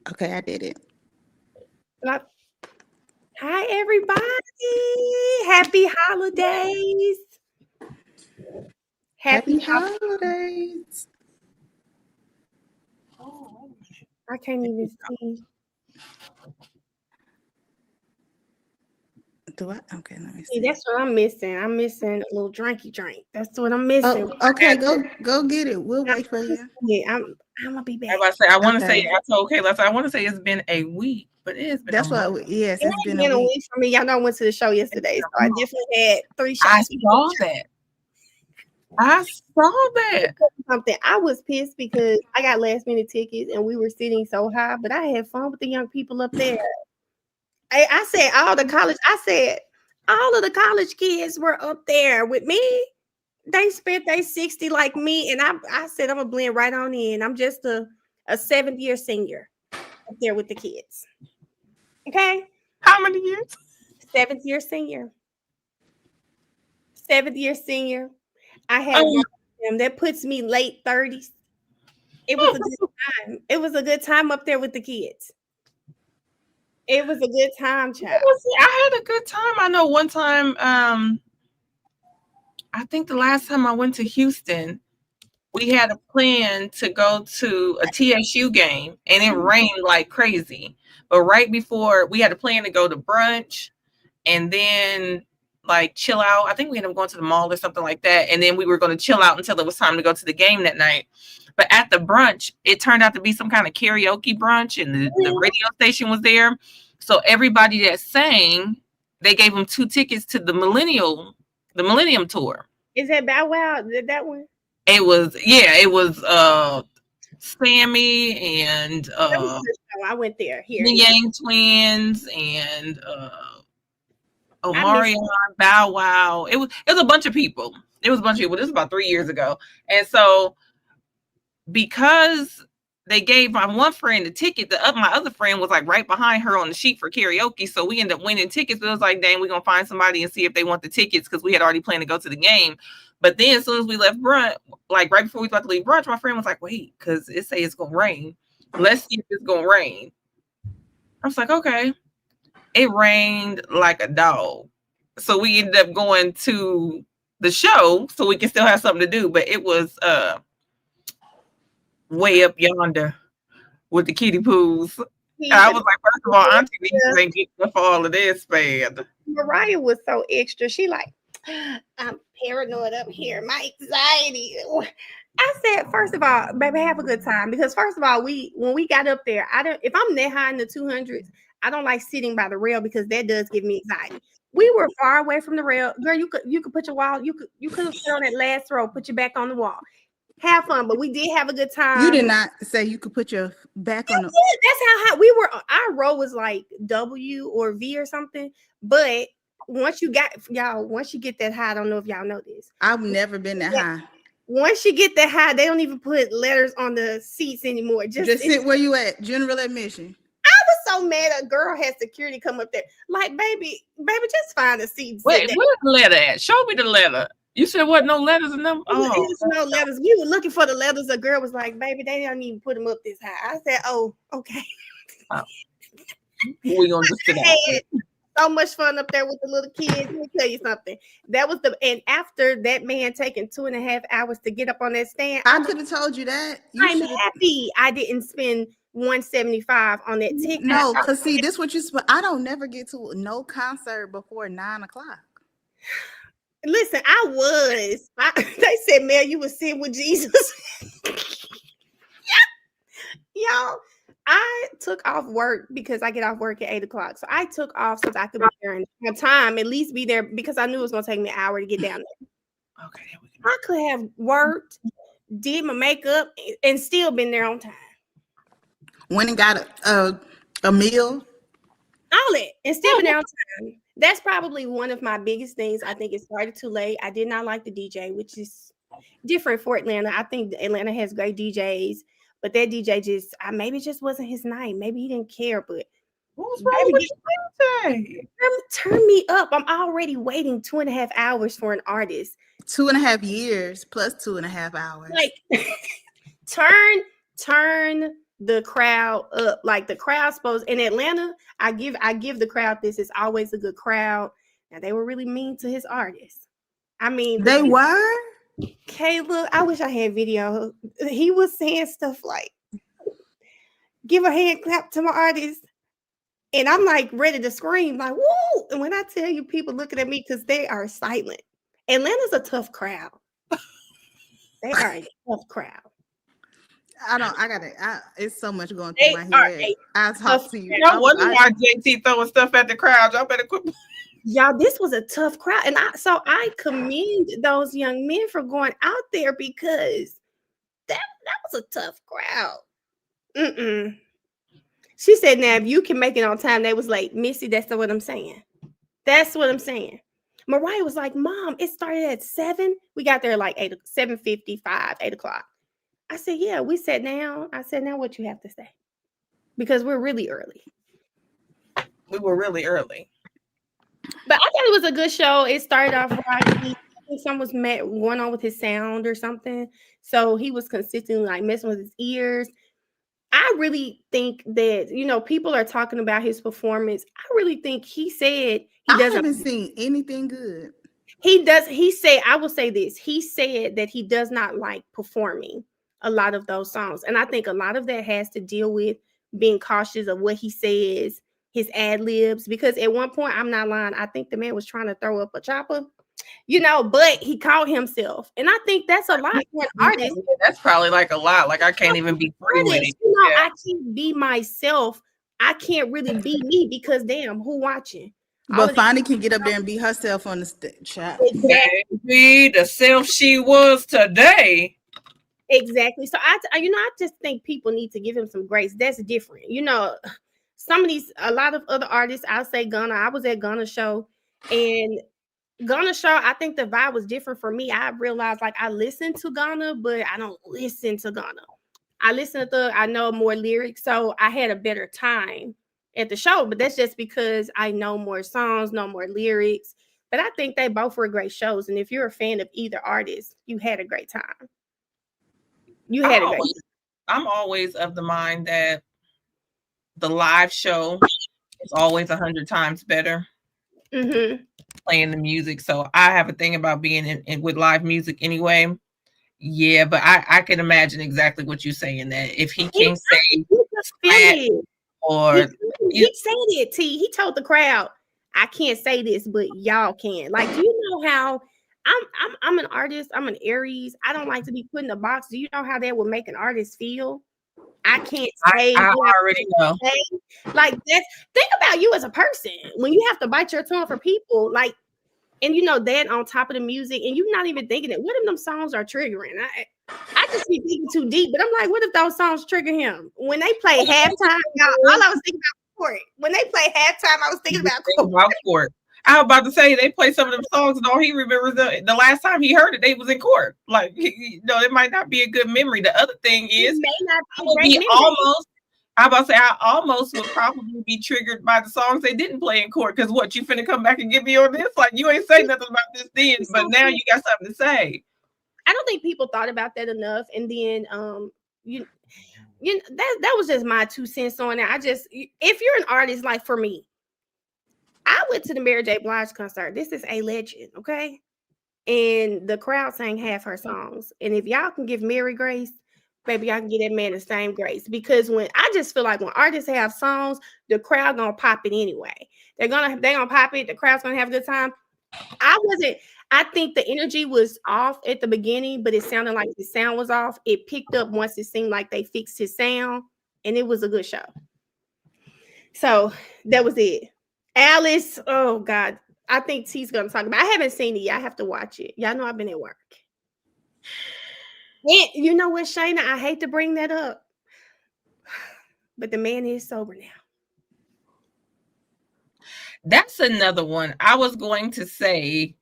Okay, I did it. Like, hi, everybody. Happy holidays. Happy Happy holidays. holidays. I can't even see. Do I? Okay, let me See, see. that's what I'm missing. I'm missing a little drinky drink. That's what I'm Oh, missing. okay. Go get it. We'll wait for you. I'm gonna be I back. about to say, I want to say, Okay. I told Kayla, I want to say it's been a week, but it has been a That's month. what. Yes, It it's ain't been a been a week. week for me. Y'all know I went to the show yesterday, so I definitely had 3 I shots. saw that. I saw that. Something. I was pissed because I got last minute tickets and we were sitting so high, but I had fun with the young people up there. I said all of the college kids were up there with me. They spent their 60 like me, and I said I'm gonna blend right on in. I'm just a 7th year senior up there with the kids. Okay, How many years? 7th year senior, 7th year senior. I had a Oh, group of them that puts me late 30s. It was a good time. It was a good time up there with the kids. It was a good time, child. I had a good time. I know one time, I think the last time I went to Houston, we had a plan to go to a TSU game and it rained like crazy. But right before we had a plan to go to brunch and then like chill out. I think we ended up going to the mall or something like that. And then we were going to chill out until it was time to go to the game that night. But at the brunch, it turned out to be some kind of karaoke brunch and the radio station was there. So everybody that sang, they gave them 2 tickets to the Millennium Tour. Is that Bow Wow? That one? It was Sammy and That was a good show. I went there here. the Yang Twins and I missed Omarion, Bow Wow. It was a bunch of people. It was a bunch of people. This was about 3 years ago. And so because they gave my one friend the ticket, my other friend was like right behind her on the sheet for karaoke. So we ended up winning tickets. But it was like, dang, we're gonna find somebody and see if they want the tickets because we had already planned to go to the game. But then as soon as we left brunch, like right before we about to leave brunch, my friend was like, wait, because it say it's gonna rain. Let's see if it's gonna rain. I was like, okay. It rained like a dog. So we ended up going to the show so we can still have something to do. But it was way up yonder with the kiddie pools. And I was like, first of all, Auntie Lisa ain't getting up for all of this, man. Mariah was so extra. She like, I'm paranoid up here. My anxiety. I said, first of all, baby, have a good time. Because first of all, when we got up there, I don't if I'm that high in the 200s, I don't like sitting by the rail because that does give me anxiety. We were far away from the rail. Girl, you could put your wall, you could have sat on that last row, put your back on the wall. Have fun, but we did have a good time. You did not say you could put your back on the. That's how high we were. Our row was like W or V or something. But once you get that high, I don't know if y'all know this. I've never been that high. Once you get that high, they don't even put letters on the seats anymore. Just sit where you at. General admission. I was so mad a girl had security come up there. Like, baby, just find a seat. Wait, where's the letter at? Show me the letter. You said what? No letters in them? Oh, no letters. We were looking for the letters. A girl was like, baby, they don't even put them up this high. I said, oh, okay. We gonna just sit down. So much fun up there with the little kids. Let me tell you something. That was and after that man taking 2.5 hours to get up on that stand, I could have told you that. I'm happy I didn't spend $175 on that ticket. No, because see, this what you. I don't never get to no concert before 9 o'clock. Listen, they said, Mel, you was sitting with Jesus. Y'all, I took off work because I get off work at 8 o'clock. So I took off so that I could be there in time, at least be there because I knew it was going to take me an hour to get down there. Okay. I could have worked, did my makeup, and still been there on time. Went and got a meal. All it, and still been there on time. That's probably one of my biggest things. I think it started too late. I did not like the DJ, which is different for Atlanta. I think Atlanta has great DJs. But that DJ maybe it just wasn't his night. Maybe he didn't care. But what's wrong with you? Turn me up. I'm already waiting 2.5 hours for an artist. 2.5 years plus 2.5 hours. Like turn the crowd up. Like the crowd supposed in Atlanta, I give the crowd this. It's always a good crowd. Now they were really mean to his artists. I mean, They were? Caleb, I wish I had video. He was saying stuff like, give a hand clap to my artist. And I'm like ready to scream, like, woo! And when I tell you, people looking at me because they are silent. Atlanta's a tough crowd. They are a tough crowd. It's so much going through my head. I'll talk to you. I wonder why JT throwing stuff at the crowd. Y'all better quit. Y'all, this was a tough crowd. And I commend those young men for going out there because that was a tough crowd. She said, now, if you can make it on time, they was late. Missy, that's what I'm saying. That's what I'm saying. Mariah was like, Mom, it started at 7. We got there like 7:55, 8 o'clock. I said, yeah, we sat down. I said, now what you have to say? Because we're really early. We were really early. But I thought it was a good show. It started off right. I think something was going on with his sound or something. So he was consistently like messing with his ears. I really think that, people are talking about his performance. I really think he said he doesn't. I haven't seen anything good. I will say this. He said that he does not like performing a lot of those songs. And I think a lot of that has to deal with being cautious of what he says, his ad libs, because at one point, I'm not lying, I think the man was trying to throw up a chopper, but he caught himself. And I think that's a lot for an artist. That's probably like a lot. Like I can't even be free with it. I can't be myself. I can't really be me because damn, who watching? But Fani can get up there and be herself on the stage. Exactly. The self she was today. Exactly. So I just think people need to give him some grace. That's different. A lot of other artists, I'll say Gunna. I was at Gunna's show, and Gunna's show, I think the vibe was different for me. I realized like I listen to Gunna, but I don't listen to Gunna. I know more lyrics, so I had a better time at the show, but that's just because I know more songs, know more lyrics. But I think they both were great shows, and if you're a fan of either artist, you had a great time. I'm always of the mind that the live show is always 100 times better. Playing the music. So I have a thing about being in with live music anyway. Yeah, but I can imagine exactly what you're saying, that if he can say or he said it, T. He told the crowd, I can't say this, but y'all can. Like, do you know how I'm an artist, I'm an Aries. I don't like to be put in a box. Do you know how that would make an artist feel? I can't say. I already know. Like that. Think about you as a person when you have to bite your tongue for people, like, and that on top of the music, and you're not even thinking it. What if them songs are triggering? I just be thinking too deep, but I'm like, what if those songs trigger him? When they play halftime, y'all, all I was thinking about Court. When they play halftime, I was thinking about Court. I was about to say they play some of them songs, and all he remembers the last time he heard it, they was in court. Like, it might not be a good memory. The other thing is, I almost would probably be triggered by the songs they didn't play in court. Because what, you finna come back and get me on this? Like, you ain't say nothing about this then, but now you got something to say. I don't think people thought about that enough. And then, that was just my 2 cents on it. If you're an artist, like for me, I went to the Mary J. Blige concert. This is a legend, okay? And the crowd sang half her songs. And if y'all can give Mary grace, baby, I can give that man the same grace. Because I just feel like when artists have songs, the crowd gonna pop it anyway. They're gonna pop it. The crowd's gonna have a good time. I think the energy was off at the beginning, but it sounded like the sound was off. It picked up once it seemed like they fixed his sound, and it was a good show. So that was it. Alice, oh God, I think T's gonna talk about. I haven't seen it yet. I have to watch it. Y'all know I've been at work. And you know what, Shayna? I hate to bring that up, but the man is sober now. That's another one. I was going to say,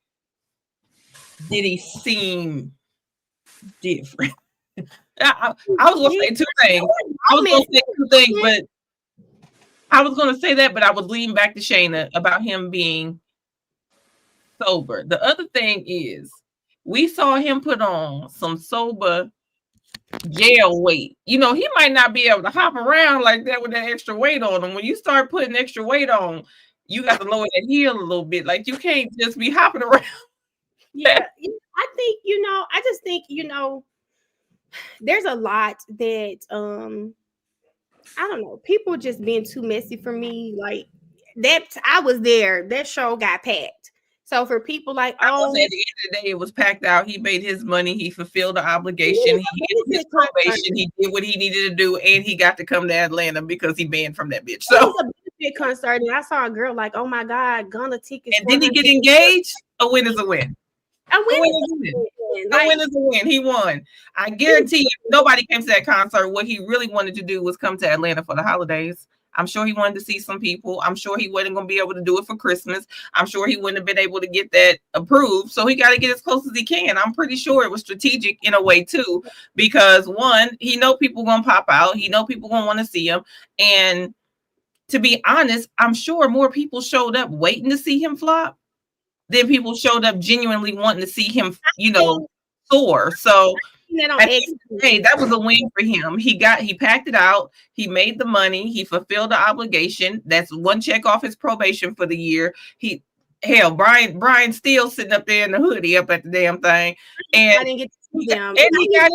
did he seem different? I was going to say two things. But I was going to say that, but I was leaning back to Shayna about him being sober. The other thing is, we saw him put on some sober jail weight. You know, he might not be able to hop around like that with that extra weight on him. When you start putting extra weight on, you got to lower that heel a little bit. Like, you can't just be hopping around. Yeah, I think, I just think, there's a lot that I don't know, people just being too messy for me. Like that, I was there. That show got packed. So for people like, At the end of the day, it was packed out. He made his money. He fulfilled the obligation. He did his probation. He did what he needed to do, and he got to come to Atlanta because he banned from that bitch. So it was a big concert, and I saw a girl like, oh my God, Gunna tickets. And then he get engaged. A win is a win. A win is a win. A win is a win. He won. I guarantee you, nobody came to that concert. What he really wanted to do was come to Atlanta for the holidays. I'm sure he wanted to see some people. I'm sure he wasn't going to be able to do it for Christmas. I'm sure he wouldn't have been able to get that approved. So he got to get as close as he can. I'm pretty sure it was strategic in a way too, because one, he know people going to pop out. He know people going to want to see him. And to be honest, I'm sure more people showed up waiting to see him flop than people showed up genuinely wanting to see him, soar. So at the end of the day, that was a win for him. He packed it out. He made the money. He fulfilled the obligation. That's one check off his probation for the year. Brian still sitting up there in the hoodie up at the damn thing. And I didn't get to see them. And he got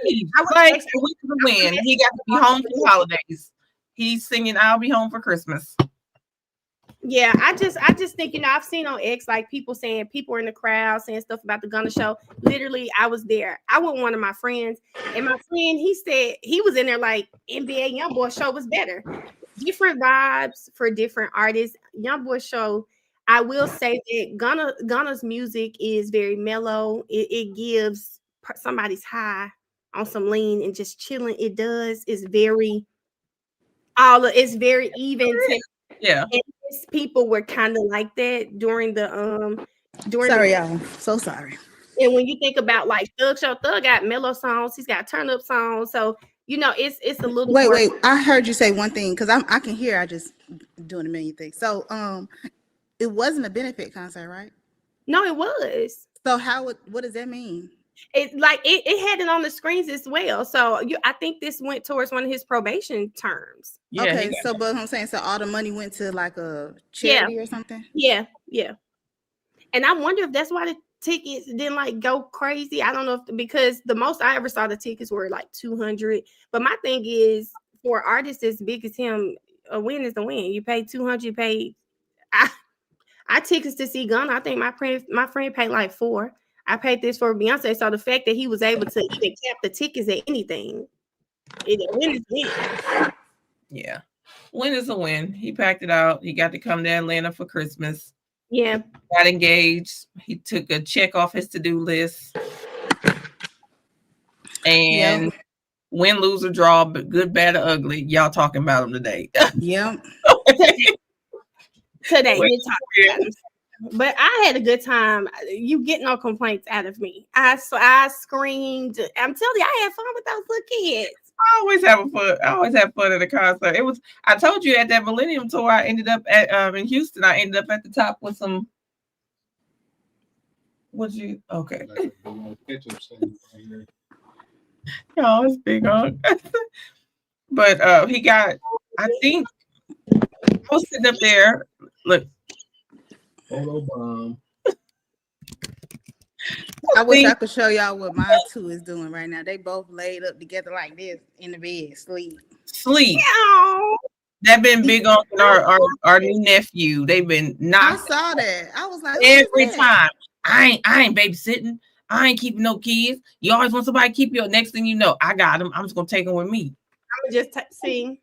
engaged. Like, it was a win. He got to be home for the holidays. He's singing "I'll Be Home for Christmas." Yeah, I just think, I've seen on X like people were in the crowd saying stuff about the Gunna show. Literally, I was there. I went with one of my friends, and my friend, he said he was in there like NBA YoungBoy show was better. Different vibes for different artists. YoungBoy show, I will say that Gunna's music is very mellow. It gives somebody's high on some lean and just chilling. It does. It's very even. Yeah. And people were kind of like that during y'all. So sorry. And when you think about like Thug got mellow songs, he's got turn up songs. So it's a little wait. I heard you say one thing because I can hear. I just doing a million things. So it wasn't a benefit concert, right? No, it was. So what does that mean? It had it on the screens as well. So I think this went towards one of his probation terms. Yeah, okay, so but I'm saying, so all the money went to like a charity or something. Yeah. And I wonder if that's why the tickets didn't like go crazy. I don't know because the most I ever saw the tickets were like 200. But my thing is, for artists as big as him, a win is a win. You pay 200. You pay. I tickets to see Gunna. I think my friend paid like $4. I paid this for Beyonce. So the fact that he was able to even cap the tickets at anything, win is win. Yeah. Win is a win. He packed it out. He got to come to Atlanta for Christmas. Yeah. Got engaged. He took a check off his to-do list. And win, lose, or draw, but good, bad, or ugly. Y'all talking about him today. Yeah. Today. We're talking about him. But I had a good time. You get no complaints out of me. I screamed. I'm telling you, I had fun with those little kids. I always have fun at a concert. I told you at that Millennium Tour, I ended up at in Houston. I ended up at the top with some. Okay. Oh, it's big on. But he got. I think I was sitting up there. Look. Photo bomb. I wish I could show y'all what my two is doing right now. They both laid up together like this in the bed, sleep. That been big on our new nephew. They've been I saw that. I was like, every time. I ain't babysitting. I ain't keeping no kids. You always want somebody to keep you. Next thing you know, I got them. I'm just gonna take them with me. I'm just see.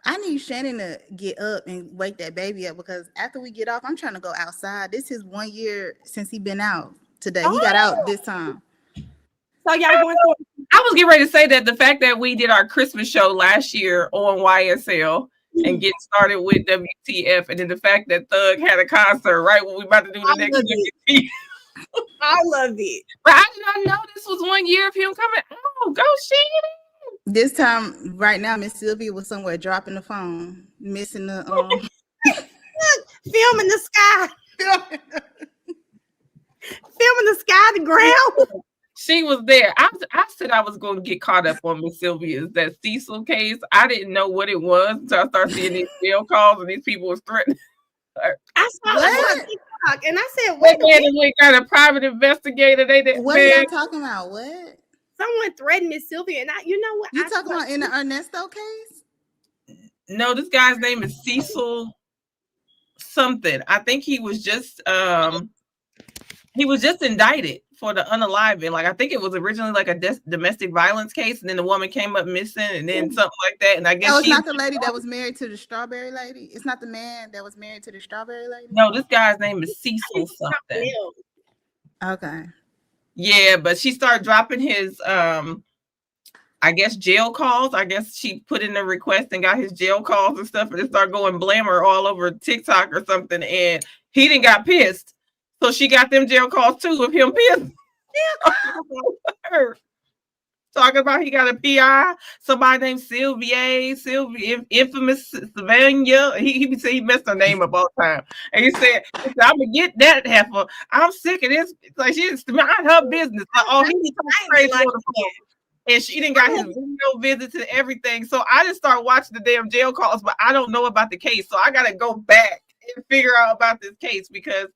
I need Shannon to get up and wake that baby up because after we get off, I'm trying to go outside. This is 1 year since he been out today. He got out this time. So y'all going to? I was getting ready to say that the fact that we did our Christmas show last year on YSL and get started with WTF, and then the fact that Thug had a concert right when we about to do the next WTF. I love it. But I did not know this was 1 year of him coming. Oh, go Shannon. This time, right now, Miss Sylvia was somewhere dropping the phone, missing the filming the sky, filming the sky, the ground. She was there. I said I was going to get caught up on Miss Sylvia's that Cecil case. I didn't know what it was until I started seeing these jail calls and these people was threatening her. I saw What? it on TikTok and I said, That wait a man minute. went got a private investigator. They did. What are y'all talking about? What? Someone threatened Miss Sylvia, and you know what? You talking about in the Ernesto case? No, this guy's name is Cecil something. I think he was just indicted for the unaliving. Like I think it was originally like a domestic violence case, and then the woman came up missing, and then something like that. And I guess it's not the lady that was married to the strawberry lady. It's not the man that was married to the strawberry lady. No, this guy's name is Cecil something. Okay. Yeah, but she started dropping his I guess jail calls. I guess she put in a request and got his jail calls and stuff, and it started going blammer all over TikTok or something. And he didn't got pissed, so she got them jail calls too of him pissed. Talking about he got a PI, somebody named Sylvia, infamous Sylvania. He said he messed her name up all the time. And he said I'm gonna get that heifer. I'm sick of this. It's like she's mind her business. Like, oh, he be crazy on the phone. And she didn't got his video visits and everything. So I just started watching the damn jail calls, but I don't know about the case. So I gotta go back and figure out about this case because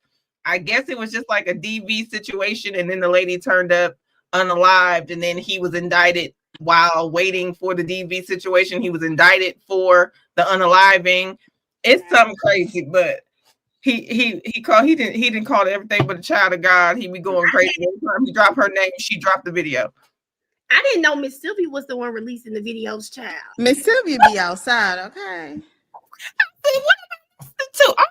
I guess it was just like a DV situation, and then the lady turned up unalived, and then he was indicted while waiting for the DV situation. He was indicted for the unaliving. It's something crazy, but he didn't call it everything but a child of God. He be going crazy every time he dropped her name. She dropped the video. I didn't know Miss Sylvia was the one releasing the videos, child. Miss Sylvia be outside, okay? Too. I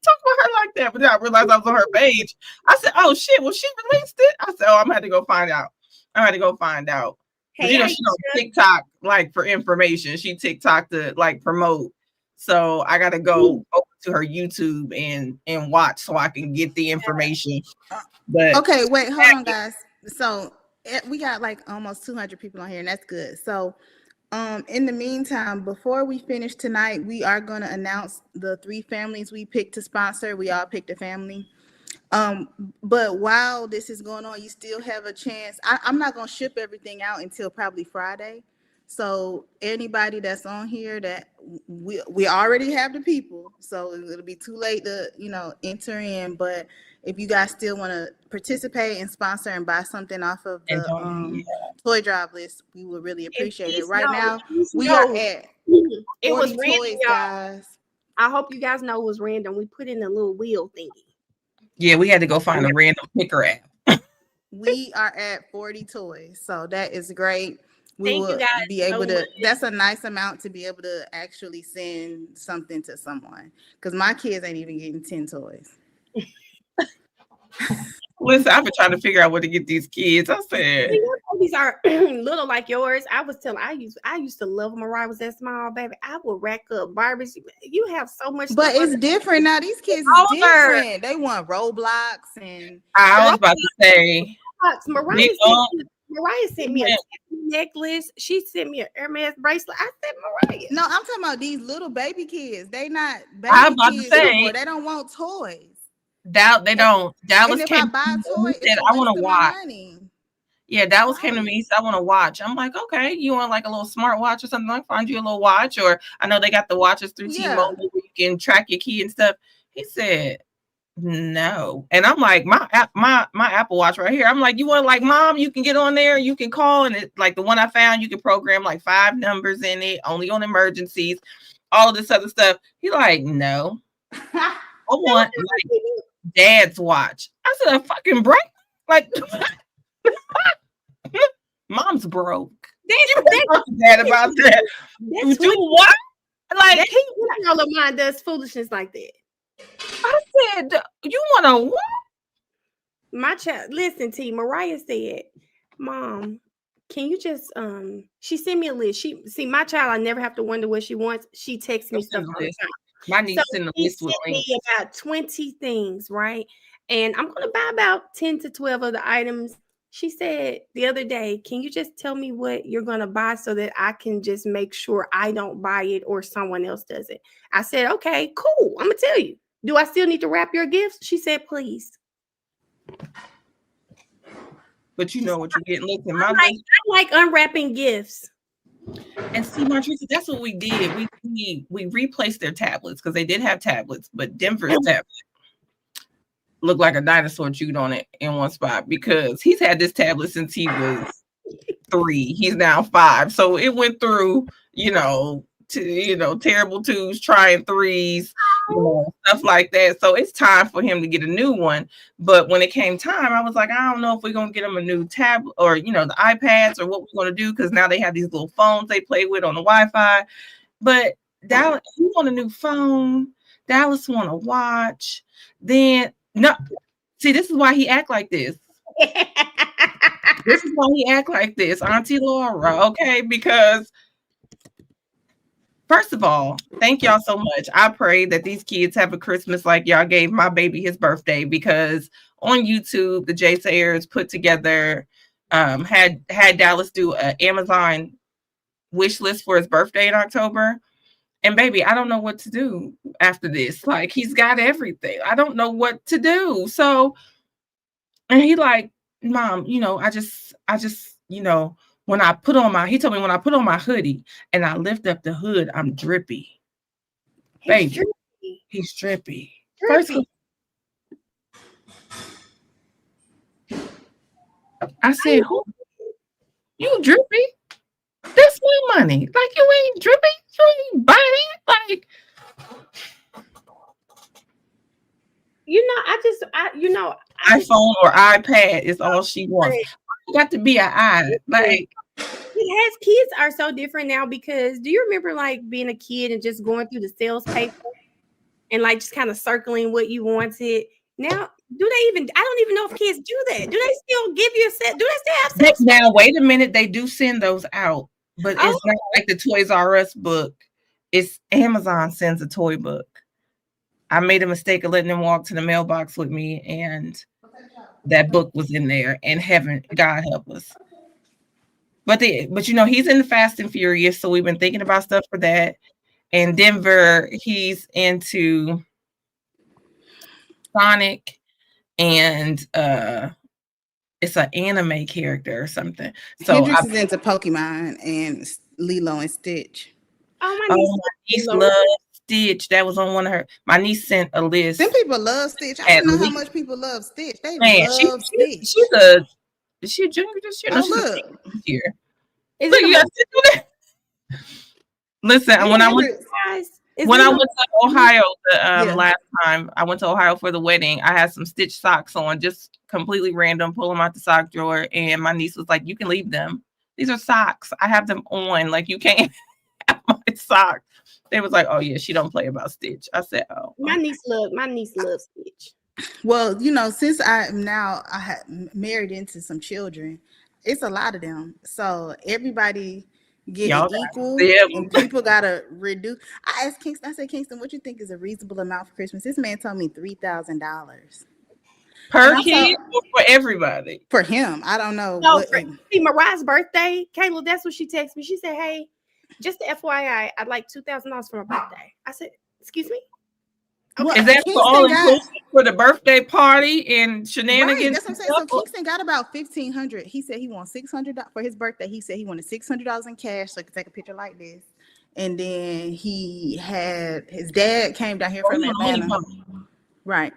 talk about her like that, but then I realized I was on her page. I said, "Oh shit!" Well, she released it. I said, "Oh, I'm gonna have to go find out." Hey, you know, she's on TikTok like for information. She TikTok to like promote. So I gotta go over to her YouTube and watch so I can get the information. But okay, wait, hold on, guys. So we got like almost 200 people on here, and that's good. So in the meantime, before we finish tonight, we are going to announce the 3 families we picked to sponsor. We all picked a family. But while this is going on, you still have a chance. I'm not going to ship everything out until probably Friday. So anybody that's on here that we already have the people, so it'll be too late to, enter in. But if you guys still want to participate and sponsor and buy something off of the toy drive list, we would really appreciate it. Right now, we are at 40 toys, guys. I hope you guys know it was random. We put in a little wheel thingy. Yeah, we had to go find a random picker app. We are at 40 toys, so that is great. We will be able to, that's a nice amount to be able to actually send something to someone, because my kids ain't even getting 10 toys. Listen, I've been trying to figure out where to get these kids. I said these are little like yours. I used to love when Mariah was that small, baby. I would rack up Barbies. You have so much, but it's different now. These kids are different. They want Roblox, and I was about to say Mariah sent me a necklace. She sent me an Hermes bracelet. I said, Mariah. No, I'm talking about these little baby kids. They not baby I'm about kids to say, anymore. They don't want toys. They don't. Dallas and if came I buy a toy, said, I want to watch. Money. Yeah, Dallas came to me, said, I want to watch. I'm like, okay, you want like a little smart watch or something? I'll find you a little watch. Or I know they got the watches through T-Mobile where you can track your key and stuff. He said, no. And I'm like, my Apple Watch right here. I'm like, you want like, Mom, you can get on there, you can call, and it like the one I found, you can program like 5 numbers in it, only on emergencies, all of this other stuff. He like, no. I want like Dad's watch. I said, a fucking break? Like Mom's broke. Dad about that. Would you what? Like he all of mine does foolishness like that. I said, you want to what? My child, listen, T. Mariah said, Mom, can you just she sent me a list. My child, I never have to wonder what she wants. She texts me stuff all the time. My niece sent a list with me about 20 things, right? And I'm gonna buy about 10 to 12 of the items. She said the other day, can you just tell me what you're gonna buy so that I can just make sure I don't buy it or someone else does it? I said, okay, cool. I'm gonna tell you. Do I still need to wrap your gifts? She said, please. but you know what you're getting. Listen, I like unwrapping gifts. and see, Martreesa, that's what we did. We replaced their tablets because they did have tablets, but Denver's tablet looked like a dinosaur chewed on it in one spot because he's had this tablet since he was 3. He's now 5, so it went through, terrible 2s, trying 3s, stuff like that. So it's time for him to get a new one. But when it came time, I was like, I don't know if we're gonna get him a new tablet or the iPads or what we're gonna do, because now they have these little phones they play with on the Wi-Fi. But Dallas, he want a new phone. Dallas want a watch. Then no, see, this is why he act like this. This is why he act like this, Auntie Laura. Okay, because first of all, thank y'all so much. I pray that these kids have a Christmas like y'all gave my baby his birthday, because on YouTube, the Jay Sayers put together, had Dallas do an Amazon wish list for his birthday in October. And baby, I don't know what to do after this. Like, he's got everything. I don't know what to do. So, and he like, Mom, I just, when I put on he told me when I put on my hoodie and I lift up the hood, I'm drippy. Baby, he's drippy. First, I said, who? You drippy? That's my money. Like, you ain't drippy? You ain't buying it? Like, iPhone or iPad is all she wants. You got to be an eye. Like, kids are so different now, because do you remember like being a kid and just going through the sales paper and like just kind of circling what you wanted? Now, I don't even know if kids do that. Do they still give you a set? Do they still have sales? Now, wait a minute. They do send those out, but it's not like the Toys R Us book. It's Amazon sends a toy book. I made a mistake of letting them walk to the mailbox with me, and that book was in there. And heaven, God help us. But he's in the Fast and Furious, so we've been thinking about stuff for that. And Denver, he's into Sonic, and it's an anime character or something. So Hendrix is into Pokemon and Lilo and Stitch. Oh, my niece loves Stitch. That was on one of her. My niece sent a list. Some people love Stitch. I don't know how much people love Stitch. They love Stitch. Is she a junior this year? Oh, no, look. This year. Look, you guys do that. Listen, when I went to Ohio last time, I went to Ohio for the wedding. I had some Stitch socks on, just completely random, pull them out the sock drawer, and my niece was like, "You can leave them. These are socks. I have them on. Like, you can't have my socks." They was like, "Oh yeah, she don't play about Stitch." I said, "Oh." My niece loves Stitch. Well, since I had married into some children, it's a lot of them. So everybody getting equal, and people gotta reduce. I asked Kingston. I said, Kingston, what you think is a reasonable amount for Christmas? This man told me $3,000 per kid or for everybody. For him, I don't know. No, see, Mariah's birthday, Kayla. That's what she texted me. She said, "Hey, just FYI, I'd like $2,000 for my birthday." I said, "Excuse me." Okay. Is that for all inclusive for the birthday party and shenanigans? Right, that's what I'm saying. So Kingston got about $1,500. He said he wants $600 for his birthday. He said he wanted $600 in cash so he could take a picture like this. And then he had his dad came down here from Atlanta. Right.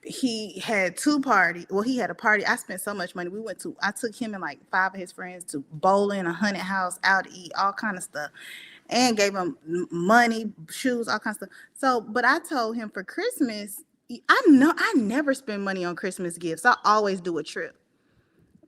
He had 2 parties. Well, he had a party. I spent so much money. I took him and like 5 of his friends to bowling, a haunted house, out to eat, all kind of stuff. And gave him money, shoes, all kinds of stuff. So, but I told him for Christmas, I never spend money on Christmas gifts. I always do a trip.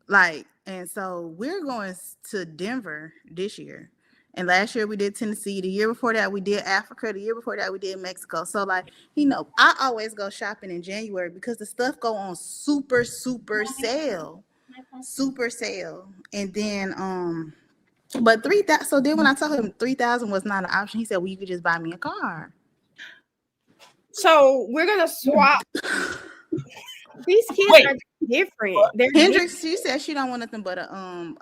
And so we're going to Denver this year. And last year we did Tennessee. The year before that we did Africa. The year before that we did Mexico. So I always go shopping in January because the stuff go on super sale. Super sale. And then but 3,000. So then when I told him 3,000 was not an option, he said, "Well, you could just buy me a car." So we're gonna swap. These kids are different. Hendrix, she said she don't want nothing but a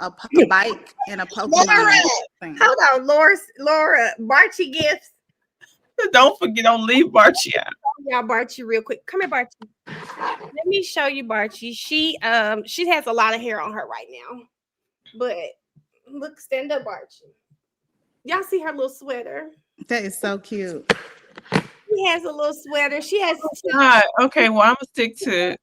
bike and a Pokemon thing. Hold on, Laura, Barchi gifts. Don't forget, don't leave Barchi out. Y'all, Barchi, real quick. Come here, Barchi. Let me show you Barchi. She has a lot of hair on her right now. But look, stand up, Barchi. Y'all see her little sweater? That is so cute. She has a little sweater. She has God, okay, well, I'm gonna stick to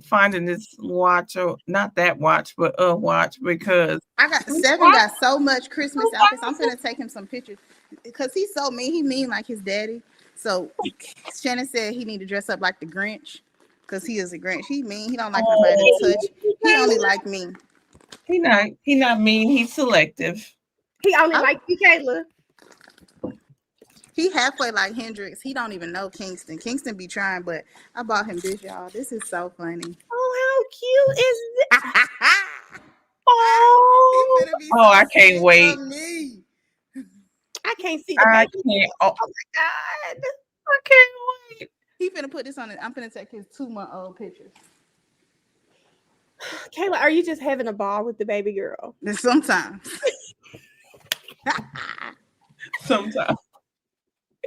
finding this watch, or not that watch, but a watch, because Seven got so much Christmas outfits. I'm gonna take him some pictures because he's so mean. He mean like his daddy. So Shannon said he need to dress up like the Grinch because he is a Grinch. He mean. He don't like nobody to touch. He only like me. He not mean. He's selective. He only like you, Kayla. He halfway like Hendrix. He don't even know Kingston. Kingston be trying, but I bought him this, y'all. This is so funny. Oh, how cute is this? I can't wait. I can't see the baby. Oh my God. I can't wait. He finna put this on it. I'm finna take his 2-month-old pictures. Kayla, are you just having a ball with the baby girl? Sometimes. Sometimes.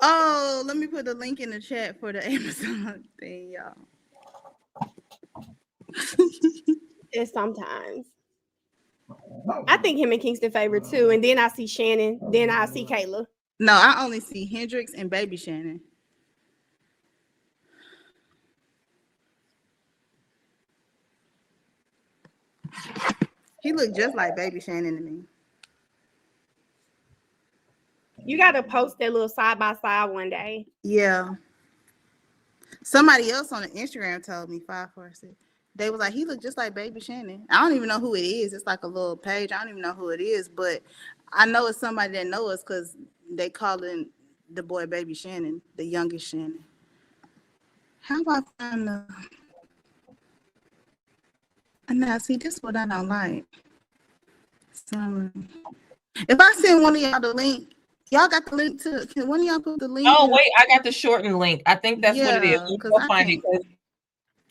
Oh, let me put the link in the chat for the Amazon thing, y'all. It's sometimes. I think him and Kingston favorite too. And then I see Shannon. Then I see Kayla. No, I only see Hendrix and Baby Shannon. He looked just like Baby Shannon to me. You got to post that little side by side one day. Yeah. Somebody else on the Instagram told me 546. They was like, he looked just like Baby Shannon. I don't even know who it is. It's like a little page. I don't even know who it is, but I know it's somebody that knows us because they calling the boy Baby Shannon, the youngest Shannon. How about find the? Now, see, this is what I don't like. So, if I send one of y'all the link, y'all got the link to. Can one of y'all put the link? Oh wait, I got the shortened link. I think that's what it is. Because I'll find it.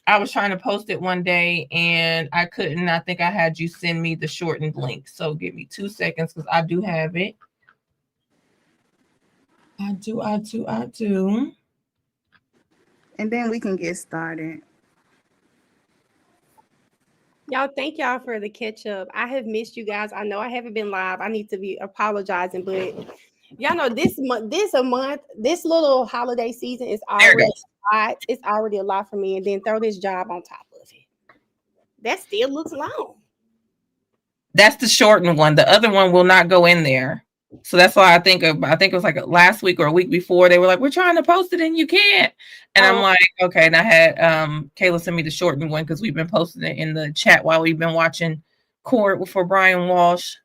I was trying to post it one day and I couldn't. I think I had you send me the shortened link. So give me 2 seconds because I do have it. I do. And then we can get started. Y'all, thank y'all for the catch up. I have missed you guys. I know I haven't been live. I need to be apologizing, but y'all know this little holiday season is already a lot. It's already a lot for me. And then throw this job on top of it. That still looks long. That's the shortened one. The other one will not go in there. So that's why I think it was like last week or a week before they were like, we're trying to post it and you can't. And I'm like, okay. And I had Kayla send me the shortened one because we've been posting it in the chat while we've been watching Court for Brian Walsh.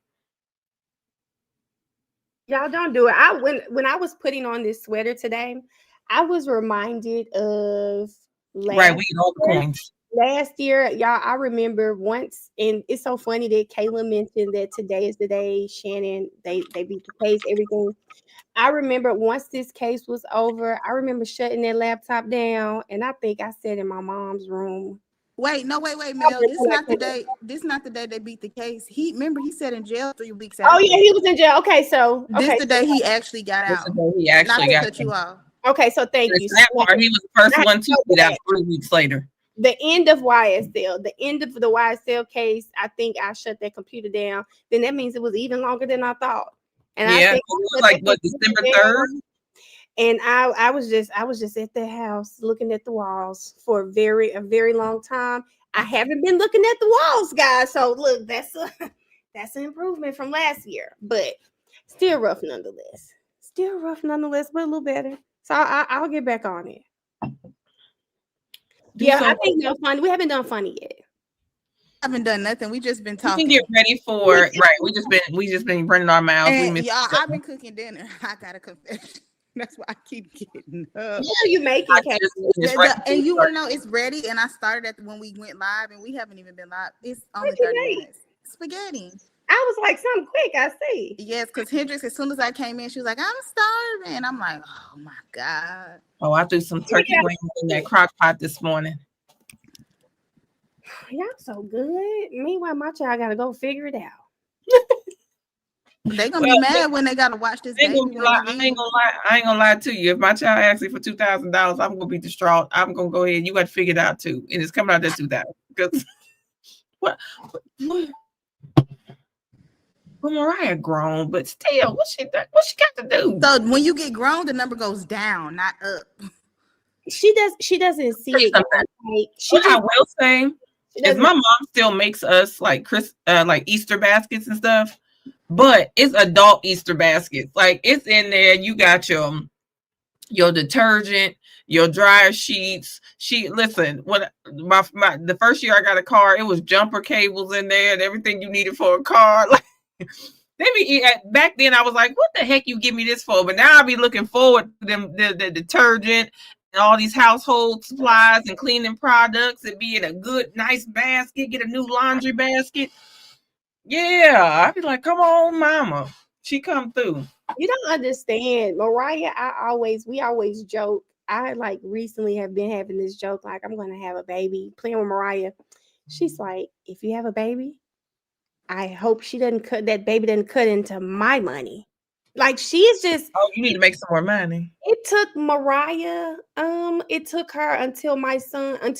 Y'all don't do it. When I was putting on this sweater today, I was reminded of we get all the coins. Last year, y'all, I remember once, and it's so funny that Kayla mentioned that today is the day Shannon, they beat the case, everything. I remember once this case was over, I remember shutting that laptop down, and I think I sat in my mom's room. Wait, Mel. This is not the day. This is not the day they beat the case. He sat in jail 3 weeks after. Oh yeah, he was in jail. Okay, so this is the day he actually got out. He actually got you off. Okay, so thank you. That part, he was the first one to get out 3 weeks later. The end of YSL, the end of the YSL case, I think I shut that computer down. Then that means it was even longer than I thought. And yeah, I think it was like what, December 3rd. And I was just at the house looking at the walls for a very long time. I haven't been looking at the walls, guys. So look, that's an improvement from last year, but still rough nonetheless. But a little better. So I'll get back on it. I think no funny. We haven't done funny yet. Haven't done nothing. We just been talking. We can get ready for right. We just been running our mouths. Y'all, I've been cooking dinner. I got a confession. That's why I keep getting up. Yeah, you make it. And you want to know it's ready. And I started when we went live, and we haven't even been live. It's only 30 minutes. Spaghetti. I was like, something quick. I see. Yes, because Hendrix, as soon as I came in, she was like, I'm starving. I'm like, oh my God. Oh, I threw some turkey wings in that crock pot this morning. Y'all so good. Meanwhile, my child got to go figure it out. They're gonna be mad when they gotta watch this baby. I ain't gonna lie to you. If my child asks me for $2,000, I'm gonna be distraught. I'm gonna go ahead. You got to figure it out too, and it's coming out that $2,000. Because what? Well, Mariah grown, but still, what she got to do? So when you get grown, the number goes down, not up. She doesn't see it. What I will say is my mom still makes us like Easter baskets and stuff, but it's adult Easter baskets. Like it's in there. You got your detergent, your dryer sheets. Listen, when the first year I got a car, it was jumper cables in there and everything you needed for a car. Like back then I was like, what the heck you give me this for? But now I'll be looking forward to the detergent and all these household supplies and cleaning products and be in a good, nice basket, get a new laundry basket. Yeah, I'd be like, come on, mama. She come through. You don't understand. Mariah, we always joke. I like recently have been having this joke, like I'm gonna have a baby, playing with Mariah. She's like, if you have a baby, I hope that baby doesn't cut into my money. Like she's just you need to make some more money. It took Mariah, it took her until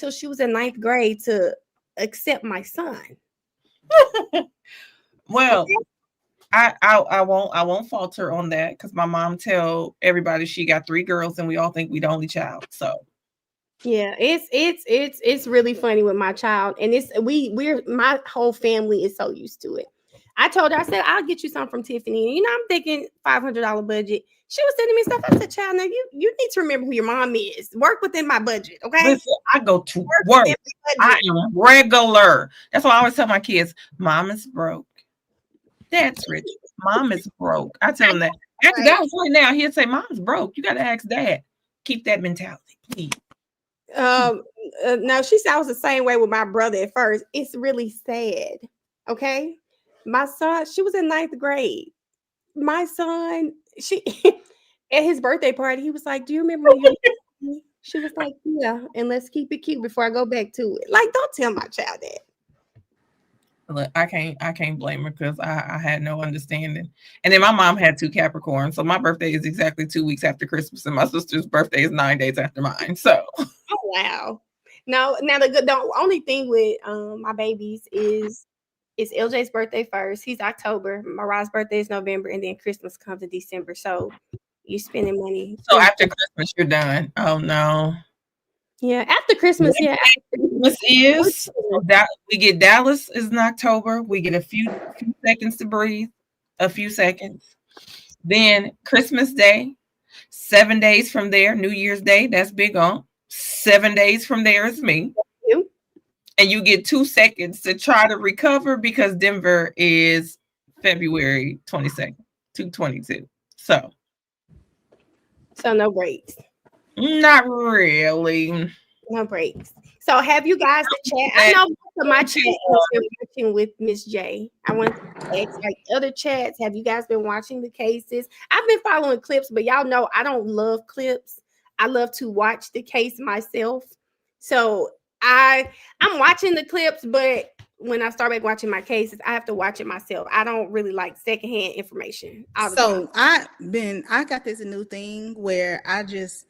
she was in 9th grade to accept my son. Well, I won't falter on that because my mom tell everybody she got 3 girls and we all think we the only child. So yeah, it's really funny with my child, and my whole family is so used to it. I told her, I said, I'll get you some from Tiffany. You know, I'm thinking $500 budget. She was sending me stuff. I said, child, now you need to remember who your mom is. Work within my budget, okay? Listen, I go to work. I am regular. That's why I always tell my kids, mom is broke. Dad's rich. Mom is broke. I tell them that. Ask Dad right now. He'll say, mom's broke. You got to ask Dad. Keep that mentality, please. No, she said I was the same way with my brother at first. It's really sad, okay? My son, she was in 9th grade. My son, at his birthday party, he was like, do you remember when you She was like, yeah, and let's keep it cute before I go back to it. Like, don't tell my child that. Look, I can't blame her because I had no understanding. And then my mom had 2 Capricorns. So my birthday is exactly 2 weeks after Christmas, and my sister's birthday is 9 days after mine. So oh wow. No, now the only thing with my babies is LJ's birthday first. He's October. Mariah's birthday is November, and then Christmas comes in December. So you're spending money. So after Christmas, you're done. Oh no. Yeah, after Christmas, yeah. Christmas is that we get Dallas is in October. We get a few seconds to breathe, a few seconds. Then Christmas Day, 7 days from there, New Year's Day, that's Big On. 7 days from there is me. And you get 2 seconds to try to recover because Denver is February 22nd, 2/22. So no breaks. Not really. No breaks. So have you guys chat? I know most of my chat has been watching with Miss J. I want to ask, like, other chats, have you guys been watching the cases? I've been following clips, but y'all know I don't love clips. I love to watch the case myself. So I'm watching the clips, but when I start back watching my cases, I have to watch it myself. I don't really like secondhand information. So I got this new thing where I just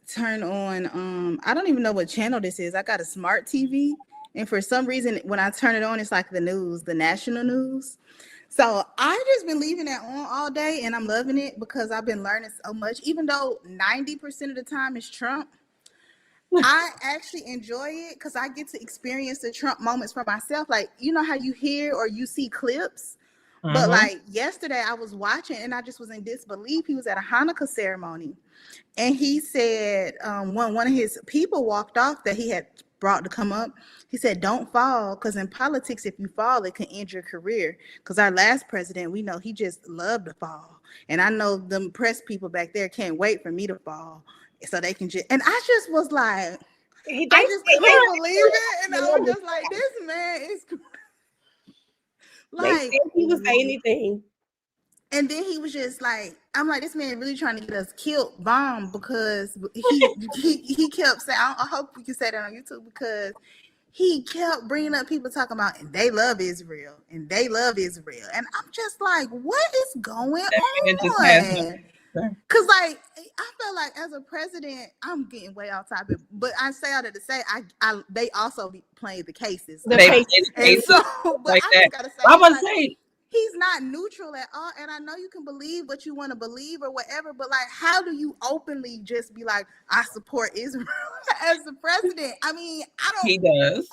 turn on I don't even know what channel this is. I got a smart TV, and for some reason when I turn it on, it's like the news, the national news. So I just been leaving that on all day, and I'm loving it because I've been learning so much. Even though 90% of the time is Trump, I actually enjoy it because I get to experience the Trump moments for myself. Like, you know how you hear or you see clips, but like yesterday I was watching and I just was in disbelief. He was at a Hanukkah ceremony, and he said one of his people walked off that he had brought to come up. He said, don't fall, because in politics, if you fall, it can end your career. Because our last president, we know he just loved to fall. And I know them press people back there can't wait for me to fall so they can just, and I just was like, I just couldn't believe it. And I was just like, this man is like, he would say anything. And then he was just like, I'm like, this man really trying to get us killed, bomb, because he kept saying, I hope we can say that on YouTube, because he kept bringing up people talking about, and they love Israel, and they love Israel. And I'm just like, what is going on? Because, like, I feel like as a president, I'm getting way off topic, but I say all that to say, they also played the cases. The They case. played the And cases so, but like I that. just got to say, I was like, saying, he's not neutral at all. And I know you can believe what you want to believe or whatever, but like, how do you openly just be like, I support Israel as the president? I mean, I don't. he does.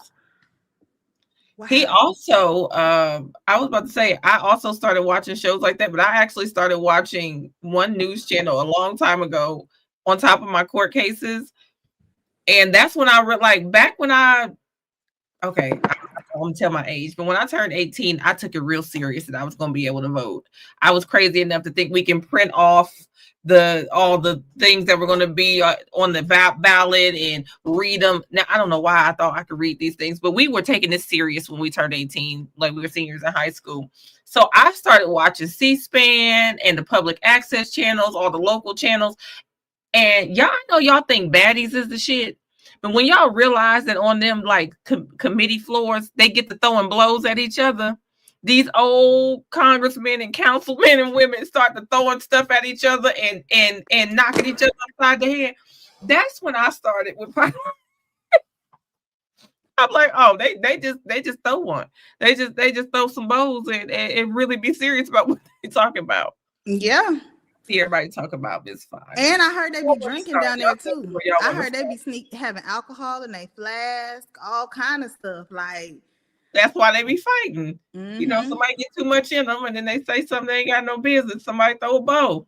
Wow. He also, I was about to say, I also started watching shows like that, but I actually started watching one news channel a long time ago on top of my court cases. And that's when I back when I'm gonna tell my age, but when I turned 18, I took it real serious that I was gonna be able to vote. I was crazy enough to think we can print off all the things that were going to be on the ballot and read them. Now, I don't know why I thought I could read these things, but we were taking this serious when we turned 18, like we were seniors in high school. So I started watching C-SPAN and the public access channels, all the local channels. And y'all know y'all think baddies is the shit. But when y'all realize that on them like committee floors, they get to throwing blows at each other, these old congressmen and councilmen and women start to throwing stuff at each other and knocking each other upside the head. That's when I started with. I'm like, oh, they just throw one. They just throw some bows and really be serious about what they're talking about. Yeah. See everybody talk about this fine. And I heard they be drinking down there too. I heard they be having alcohol in their flask, all kind of stuff. Like, that's why they be fighting. You know, somebody get too much in them and then they say something they ain't got no business. Somebody throw a bow.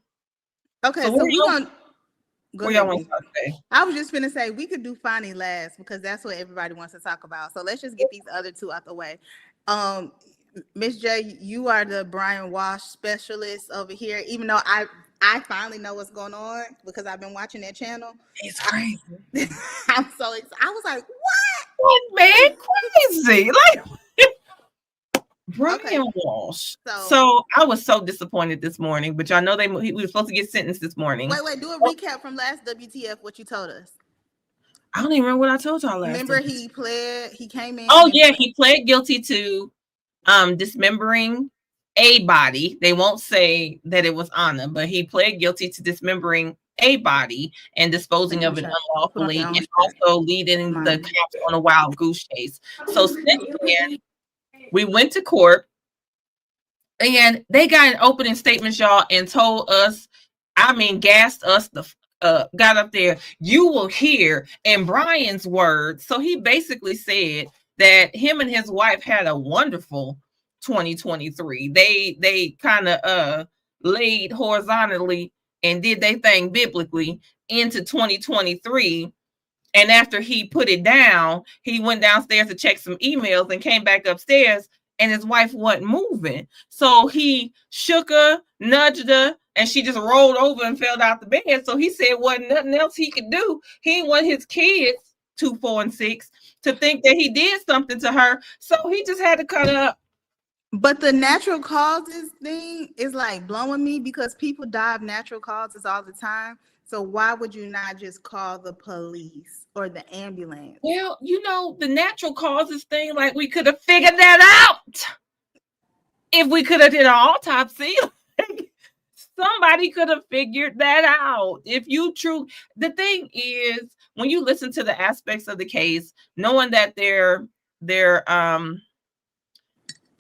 Okay, so we're gonna go ahead. I was just gonna say we could do Fani last because that's what everybody wants to talk about. So let's just get these other two out the way. Miss J, you are the Brian Walsh specialist over here, even though I finally know what's going on because I've been watching that channel. It's crazy. I'm so excited. I was like, what man, crazy. Like Brian Walsh. So I was so disappointed this morning, but y'all know we were supposed to get sentenced this morning. Wait, do a recap from last WTF, what you told us. I don't even remember what I told y'all last. Remember he came in. Oh yeah, he pled guilty to dismembering a body. They won't say that it was Anna, but he pled guilty to dismembering a body and disposing of it unlawfully, and also leading the cops on a wild goose chase. So since then, we went to court and they got an opening statement, y'all, and told us, gassed us got up there, you will hear in Brian's words. So he basically said that him and his wife had a wonderful 2023. They kind of laid horizontally and did their thing biblically into 2023. And after he put it down, he went downstairs to check some emails and came back upstairs and his wife wasn't moving. So he shook her, nudged her, and she just rolled over and fell out the bed. So he said wasn't nothing else he could do. He didn't want his kids, 2, 4, and 6, to think that he did something to her. So he just had to cut up. But the natural causes thing is like blowing me because people die of natural causes all the time. So why would you not just call the police or the ambulance? Well, the natural causes thing, like we could have figured that out if we could have did an autopsy. Somebody could have figured that out. The thing is, when you listen to the aspects of the case, knowing that their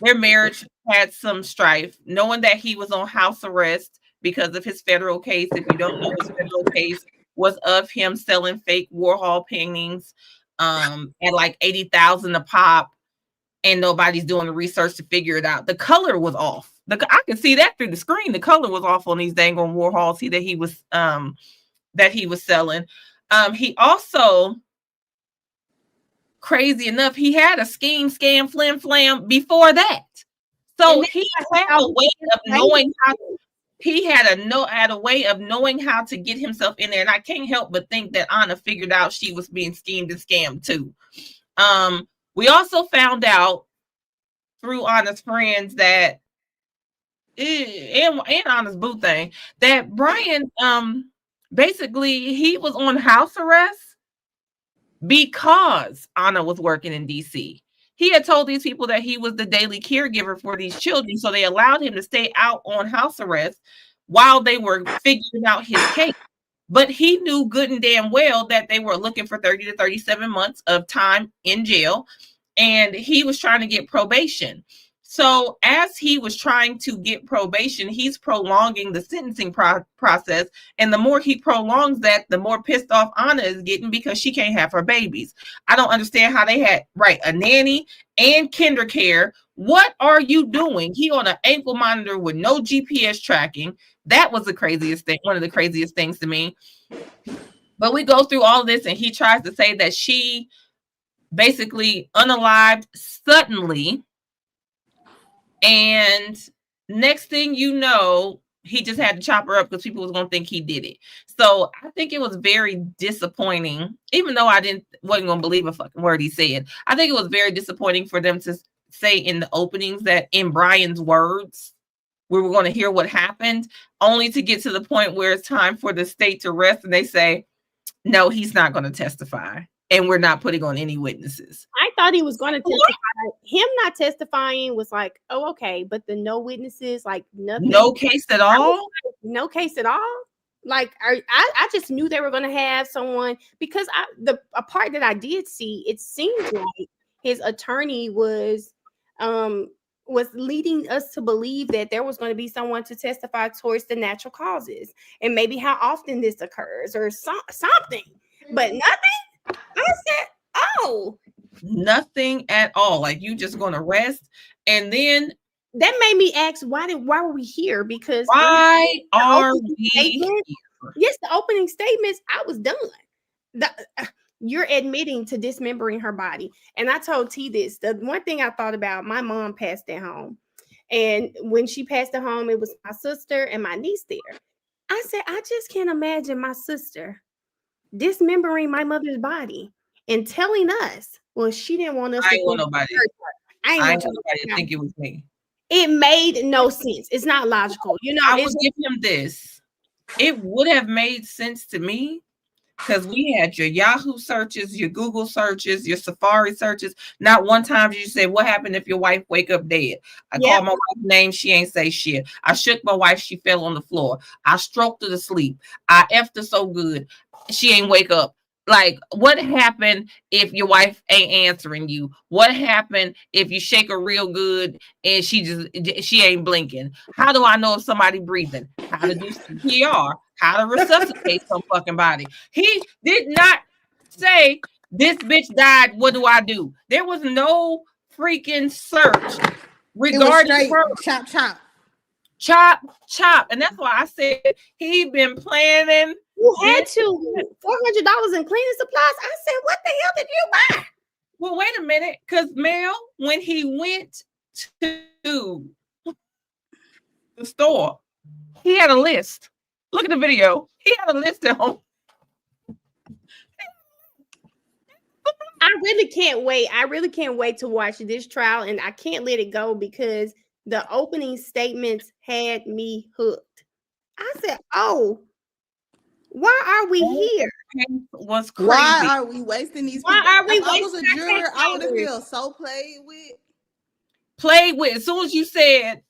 marriage had some strife, knowing that he was on house arrest because of his federal case. If you don't know, his federal case was of him selling fake Warhol paintings at like $80,000 a pop, and nobody's doing the research to figure it out. The color was off. I can see that through the screen. The color was off on these dang on Warhols that he was selling. He also, crazy enough, he had a scheme, scam, flim, flam before that. So he had a way of knowing how. He had a way of knowing how to get himself in there, and I can't help but think that Anna figured out she was being schemed and scammed too. We also found out through Anna's friends that, and Anna's boo thing, that Brian, basically he was on house arrest because Anna was working in DC. He had told these people that he was the daily caregiver for these children, so they allowed him to stay out on house arrest while they were figuring out his case. But he knew good and damn well that they were looking for 30 to 37 months of time in jail, and he was trying to get probation. So as he was trying to get probation, he's prolonging the sentencing process. And the more he prolongs that, the more pissed off Anna is getting because she can't have her babies. I don't understand how they had, a nanny and kinder care. What are you doing? He on an ankle monitor with no GPS tracking. That was the craziest thing, one of the craziest things to me. But we go through all of this, and he tries to say that she basically unalived suddenly. And next thing you know, he just had to chop her up because people was going to think he did it. So I think it was very disappointing, even though I wasn't going to believe a fucking word he said. I think it was very disappointing for them to say in the openings that in Brian's words, we were going to hear what happened, only to get to the point where it's time for the state to rest. And they say, no, he's not going to testify. And we're not putting on any witnesses. I thought he was going to testify. Him not testifying was like, oh, okay. But the no witnesses, like nothing. No case at all? No case at all? Like, I just knew they were going to have someone, because a part that I did see, it seemed like his attorney was leading us to believe that there was going to be someone to testify towards the natural causes and maybe how often this occurs or something. But nothing. I said, oh, nothing at all. Like, you just gonna rest. And then that made me ask, why were we here? Because why are we here? Yes, the opening statements, I was done. You're admitting to dismembering her body. And I told T this, the one thing I thought about, my mom passed at home. And when she passed at home, it was my sister and my niece there. I said, I just can't imagine my sister dismembering my mother's body and telling us, well, she didn't want us. I ain't want nobody. I ain't want nobody to think it was me. It made no sense. It's not logical. You know, I would give him this. It would have made sense to me because we had your Yahoo searches, your Google searches, your Safari searches. Not one time did you say, what happened if your wife wake up dead? I called my wife's name. She ain't say shit. I shook my wife. She fell on the floor. I stroked her to sleep. I effed her so good. She ain't wake up. Like, what happened if your wife ain't answering you? What happened if you shake her real good and she ain't blinking? How do I know if somebody breathing? How to do CPR? How to resuscitate some fucking body? He did not say this bitch died. What do I do? There was no freaking search regarding her. Chop. And that's why I said he been planning. You had to $400 in cleaning supplies. I said, what the hell did you buy? Well, wait a minute, because Mel, when he went to the store, he had a list. Look at the video. He had a list at home. I really can't wait. I really can't wait to watch this trial, and I can't let it go because the opening statements had me hooked. I said, oh, why are we here? Was crazy. Why are we wasting these people? Why are we if I was a wasting juror, I would have felt so played with. As soon as you said,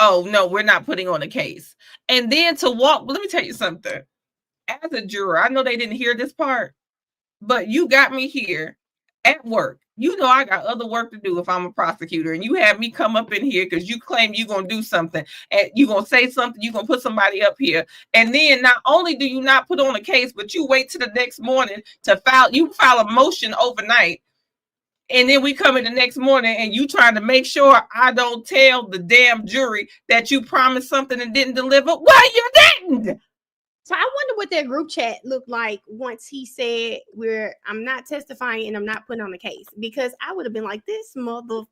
oh, no, we're not putting on a case. And then to walk, let me tell you something. As a juror, I know they didn't hear this part, but you got me here at work. You know I got other work to do if I'm a prosecutor, and you have me come up in here because you claim you're going to do something, and you're going to say something, you're going to put somebody up here. And then not only do you not put on a case, but you wait till the next morning to file a motion overnight. And then we come in the next morning and you trying to make sure I don't tell the damn jury that you promised something and didn't deliver. Well, you didn't. So I wonder what their group chat looked like once he said, I'm not testifying and I'm not putting on the case, because I would have been like, this mother.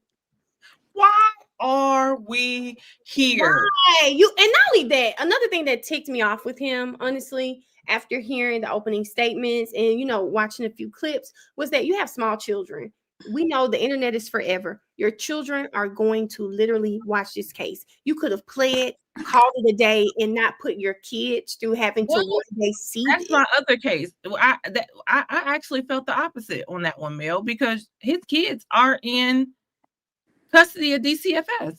Why are we here? Why? And not only that, another thing that ticked me off with him, honestly, after hearing the opening statements and, watching a few clips, was that you have small children. we know the internet is forever. Your children are going to literally watch this case. You could have played, called it a day, and not put your kids through having to one day see That's this. my other case. I actually felt the opposite on that one, Mel, because his kids are in custody of DCFS.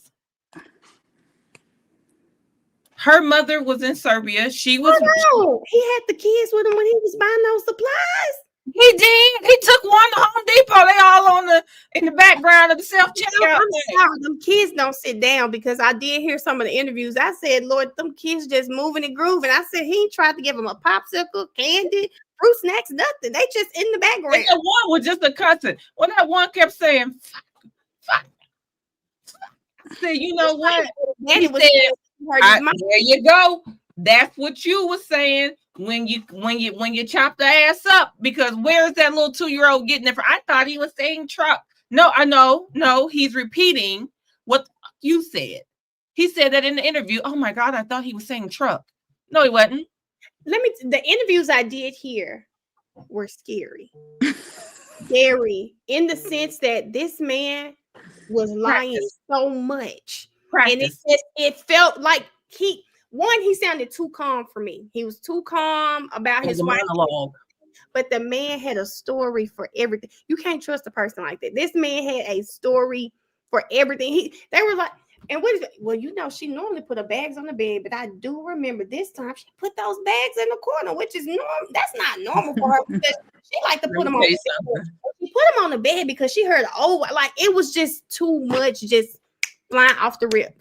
Her mother was in Serbia. She was. No, he had the kids with him when he was buying those supplies. He did. He took one to Home Depot. They all in the background of the self checkout. I'm sorry, them kids don't sit down, because I did hear some of the interviews. I said, Lord, them kids just moving and grooving. I said he tried to give them a popsicle, candy, fruit snacks, nothing. They just in the background. And that one was just a cussing. When that one kept saying, fuck. I said, you know what? He said, there you go. That's what you were saying when you chop the ass up, because where's that little 2-year-old getting it from? I thought he was saying truck. No, I know. No, he's repeating what you said. He said that in the interview. Oh my God, I thought he was saying truck. No, he wasn't. The interviews I did here were scary. Scary in the sense that this man was lying so much. And it felt like he sounded too calm for me. He was too calm about his wife. Monologue. But the man had a story for everything. You can't trust a person like that. This man had a story for everything. They were like, and what is it? Well, you know, she normally put her bags on the bed, but I do remember this time she put those bags in the corner, which is normal. That's not normal for her, because she like to put them on the bed. She put them on the bed because she heard, like it was just too much, just flying off the rip.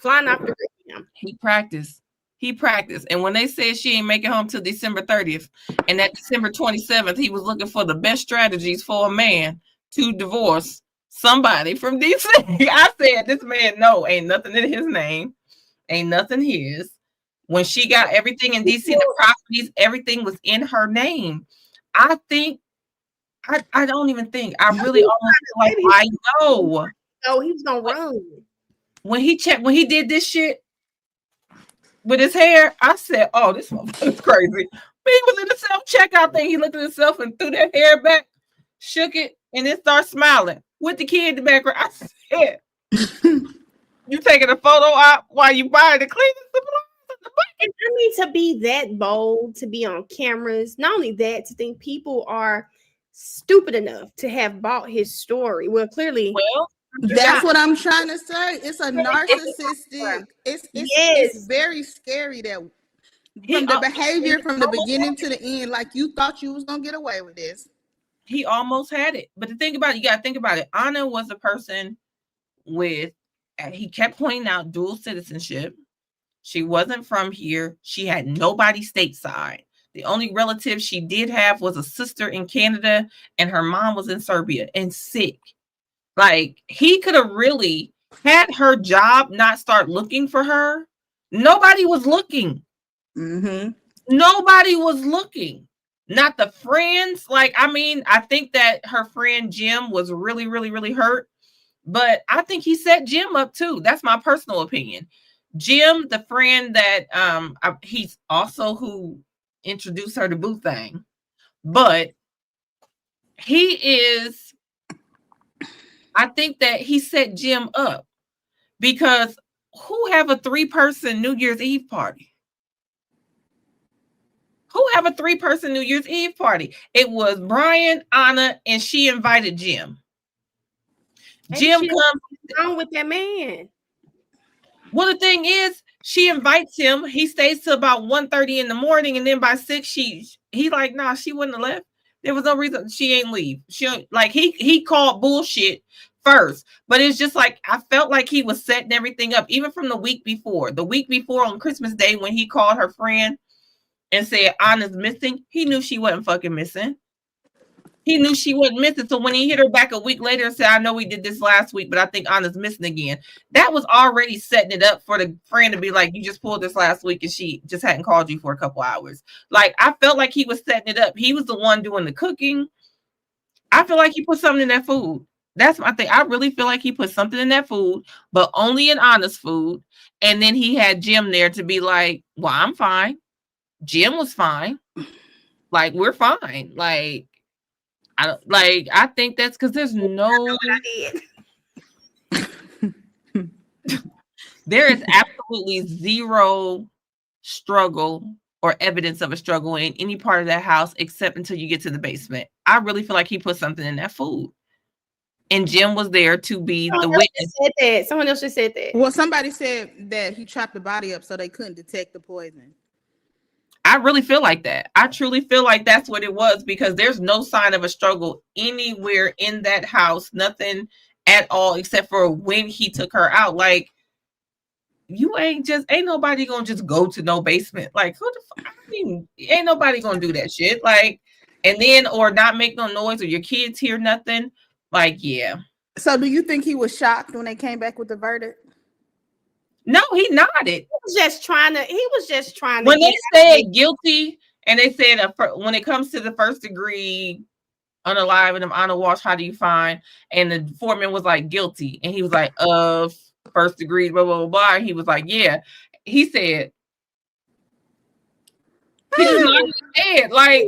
He practiced. And when they said she ain't making home till December 30th, and that December 27th, he was looking for the best strategies for a man to divorce somebody from DC. I said, this man, no, ain't nothing in his name. Ain't nothing his. When she got everything in DC, the properties, everything was in her name. I think, I don't even think, I really almost feel like I know. Oh, he was gonna run. When he did this shit with his hair, I said, oh, this motherfucker's crazy. But he was in the self-checkout thing. He looked at himself and threw that hair back, shook it, and then started smiling with the kid in the background. I said, you taking a photo op while you buying the cleaning supplies? And I mean, to be that bold, to be on cameras, not only that, to think people are stupid enough to have bought his story. Well, clearly. Well, that's what I'm trying to say. It's a narcissistic. It's very scary that from the behavior from the beginning to the end, like you thought you was gonna get away with this. He almost had it. But the thing about it, you gotta think about it. Anna was a person with, he kept pointing out, dual citizenship. She wasn't from here. She had nobody stateside. The only relative she did have was a sister in Canada, and her mom was in Serbia and sick. Like, he could have really had her job not start looking for her. Nobody was looking. Mm-hmm. Nobody was looking. Not the friends. Like, I mean, I think that her friend Jim was really, really, really hurt. But I think he set Jim up too. That's my personal opinion. Jim, the friend that he's also who introduced her to Boo Thing. But he is, I think that he set Jim up, because who have a 3-person New Year's Eve party? Who have a 3-person New Year's Eve party? It was Brian, Anna, and she invited Jim. Jim comes on with that man. Well, the thing is, she invites him. He stays till about 1:30 in the morning, and then by 6, he like, nah, she wouldn't have left. There was no reason she ain't leave. She like he called bullshit first, but it's just like I felt like he was setting everything up, even from the week before. The week before on Christmas Day, when he called her friend and said Anna's missing, he knew she wasn't fucking missing. He knew she wasn't missing. So when he hit her back a week later and said, I know we did this last week, but I think Anna's missing again, that was already setting it up for the friend to be like, you just pulled this last week and she just hadn't called you for a couple hours. Like, I felt like he was setting it up. He was the one doing the cooking. I feel like he put something in that food. That's my thing. I really feel like he put something in that food, but only in Anna's food. And then he had Jim there to be like, well, I'm fine. Jim was fine. Like, we're fine. Like, I think that's because there's no. There is absolutely zero struggle or evidence of a struggle in any part of that house except until you get to the basement. I really feel like he put something in that food. And Jim was there to be the witness. Someone else just said that. Well, somebody said that he chopped the body up so they couldn't detect the poison. I really feel like that. I truly feel like that's what it was because there's no sign of a struggle anywhere in that house. Nothing at all except for when he took her out. Like, you ain't nobody gonna just go to no basement. Like, who the fuck? I mean, ain't nobody gonna do that shit. Like, and then or not make no noise or your kids hear nothing. Like, yeah. So do you think he was shocked when they came back with the verdict? No, he nodded. He was just trying to. When they said guilty, and they said when it comes to the first degree unalive and Anna Walsh, how do you find? And the foreman was like guilty, and he was like of first degree, blah blah blah blah. And he was like, yeah. He said. He just nodded his head, like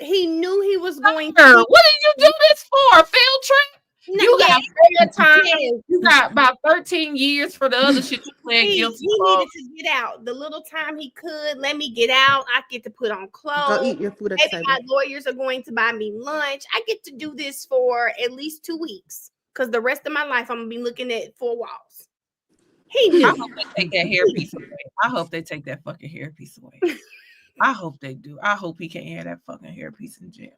he knew he was going to. What did you do this for? A field trip? No, you got fair time. Yes. You got about 13 years for the other shit you pled guilty He needed to get out. The little time he could, let me get out. I get to put on clothes. Go eat your food at the Maybe table. my lawyers are going to buy me lunch. I get to do this for at least 2 weeks because the rest of my life I'm gonna be looking at 4 walls. He knew. I hope they take that hairpiece away. I hope they take that fucking hairpiece away. I hope they do. I hope he can't have that fucking hairpiece in jail.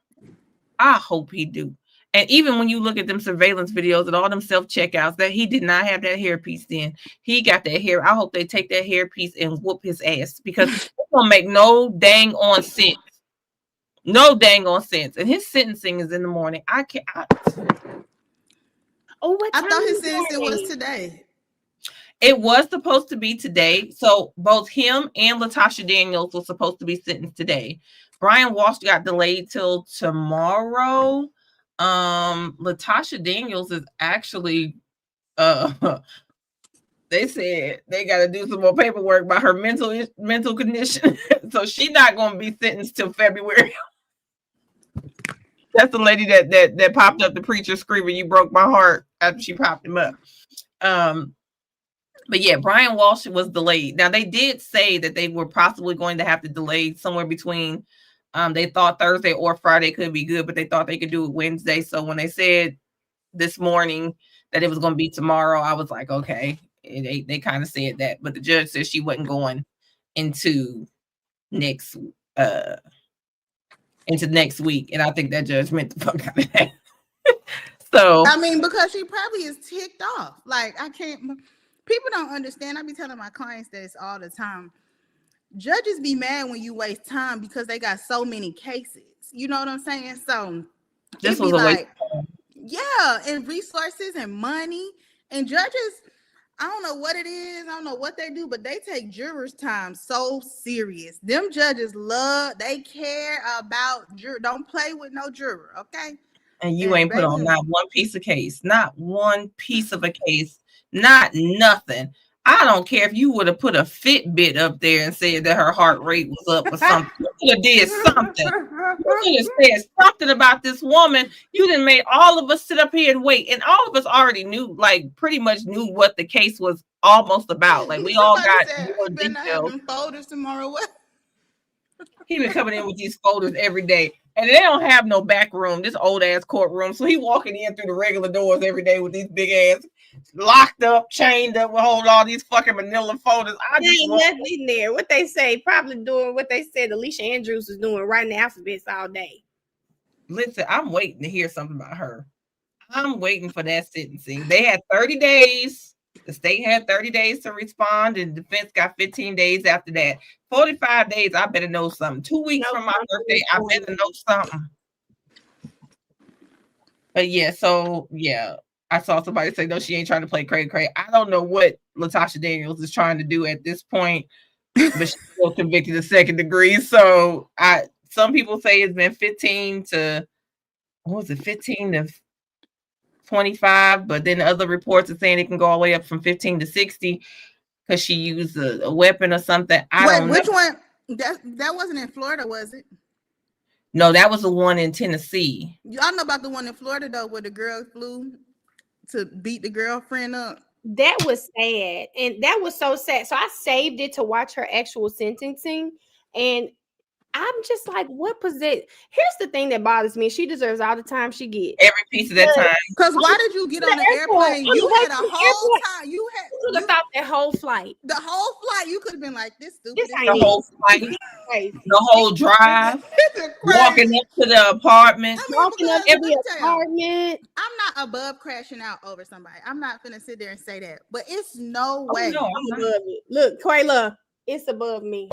I hope he do. And even when you look at them surveillance videos and all them self-checkouts, that he did not have that hairpiece then. He got that hair. I hope they take that hairpiece and whoop his ass because it's going to make no dang on sense. No dang on sense. And his sentencing is in the morning. I can't. I thought his sentencing was today. It was supposed to be today. So both him and Latasha Daniels were supposed to be sentenced today. Brian Walsh got delayed till tomorrow. Latasha Daniels is actually they said they got to do some more paperwork about her mental condition. So she's not going to be sentenced till February. That's the lady that popped up the preacher screaming, "You broke my heart," after she popped him up. But yeah, Brian Walsh was delayed. Now they did say that they were possibly going to have to delay somewhere between they thought Thursday or Friday could be good, but they thought they could do it Wednesday. So when they said this morning that it was going to be tomorrow, I was like, okay. They kind of said that, but the judge said she wasn't going into next week, and I think that judge meant the fuck out of that. So I mean, because she probably is ticked off. Like, I can't. People don't understand. I be telling my clients this all the time. Judges be mad when you waste time because they got so many cases. You know what I'm saying? So this was a waste. Yeah, and resources and money. And judges, I don't know what it is. I don't know what they do, but they take jurors' time so serious. Them judges they care about juror. Don't play with no juror, okay? And you ain't put on not one piece of case, not one piece of a case, not nothing. I don't care if you would have put a Fitbit up there and said that her heart rate was up or something. You could have did something. You could have said something about this woman. You done made all of us sit up here and wait. And all of us already knew, like, pretty much knew what the case was almost about. Like, we all got more details. Folders tomorrow. What? He been coming in with these folders every day. And they don't have no back room, this old ass courtroom. So he walking in through the regular doors every day with these big ass locked up, chained up, with hold all these fucking manila folders. There ain't nothing in there. What they say, probably doing what they said Alicia Andrews is doing, writing the alphabets all day. Listen, I'm waiting to hear something about her. I'm waiting for that sentencing. They had 30 days. The state had 30 days to respond, and the defense got 15 days after that. 45 days, I better know something. 2 weeks from my birthday, I better know something. But yeah, so yeah, I saw somebody say, no, she ain't trying to play cray. I don't know what Latasha Daniels is trying to do at this point, but she's still convicted of second degree. So some people say it's been 15 to 25, but then other reports are saying it can go all the way up from 15 to 60 because she used a weapon or something. I don't know. Which one? That wasn't in Florida, was it? No, that was the one in Tennessee. Y'all know about the one in Florida though, where the girl flew to beat the girlfriend up. That was sad, and that was so sad. So I saved it to watch her actual sentencing, and I'm just like, what possess? Here's the thing that bothers me. She deserves all the time she gets. Every piece of that time. Because why did you get on the airplane? You had a whole time. You could have thought that whole flight. The whole flight, you could have been like, this stupid. The whole flight, the whole drive, walking up to the apartment. Walking up to the apartment. I'm not above crashing out over somebody. I'm not gonna sit there and say that, but it's no way. No, I'm above it. Look, Quayla, it's above me.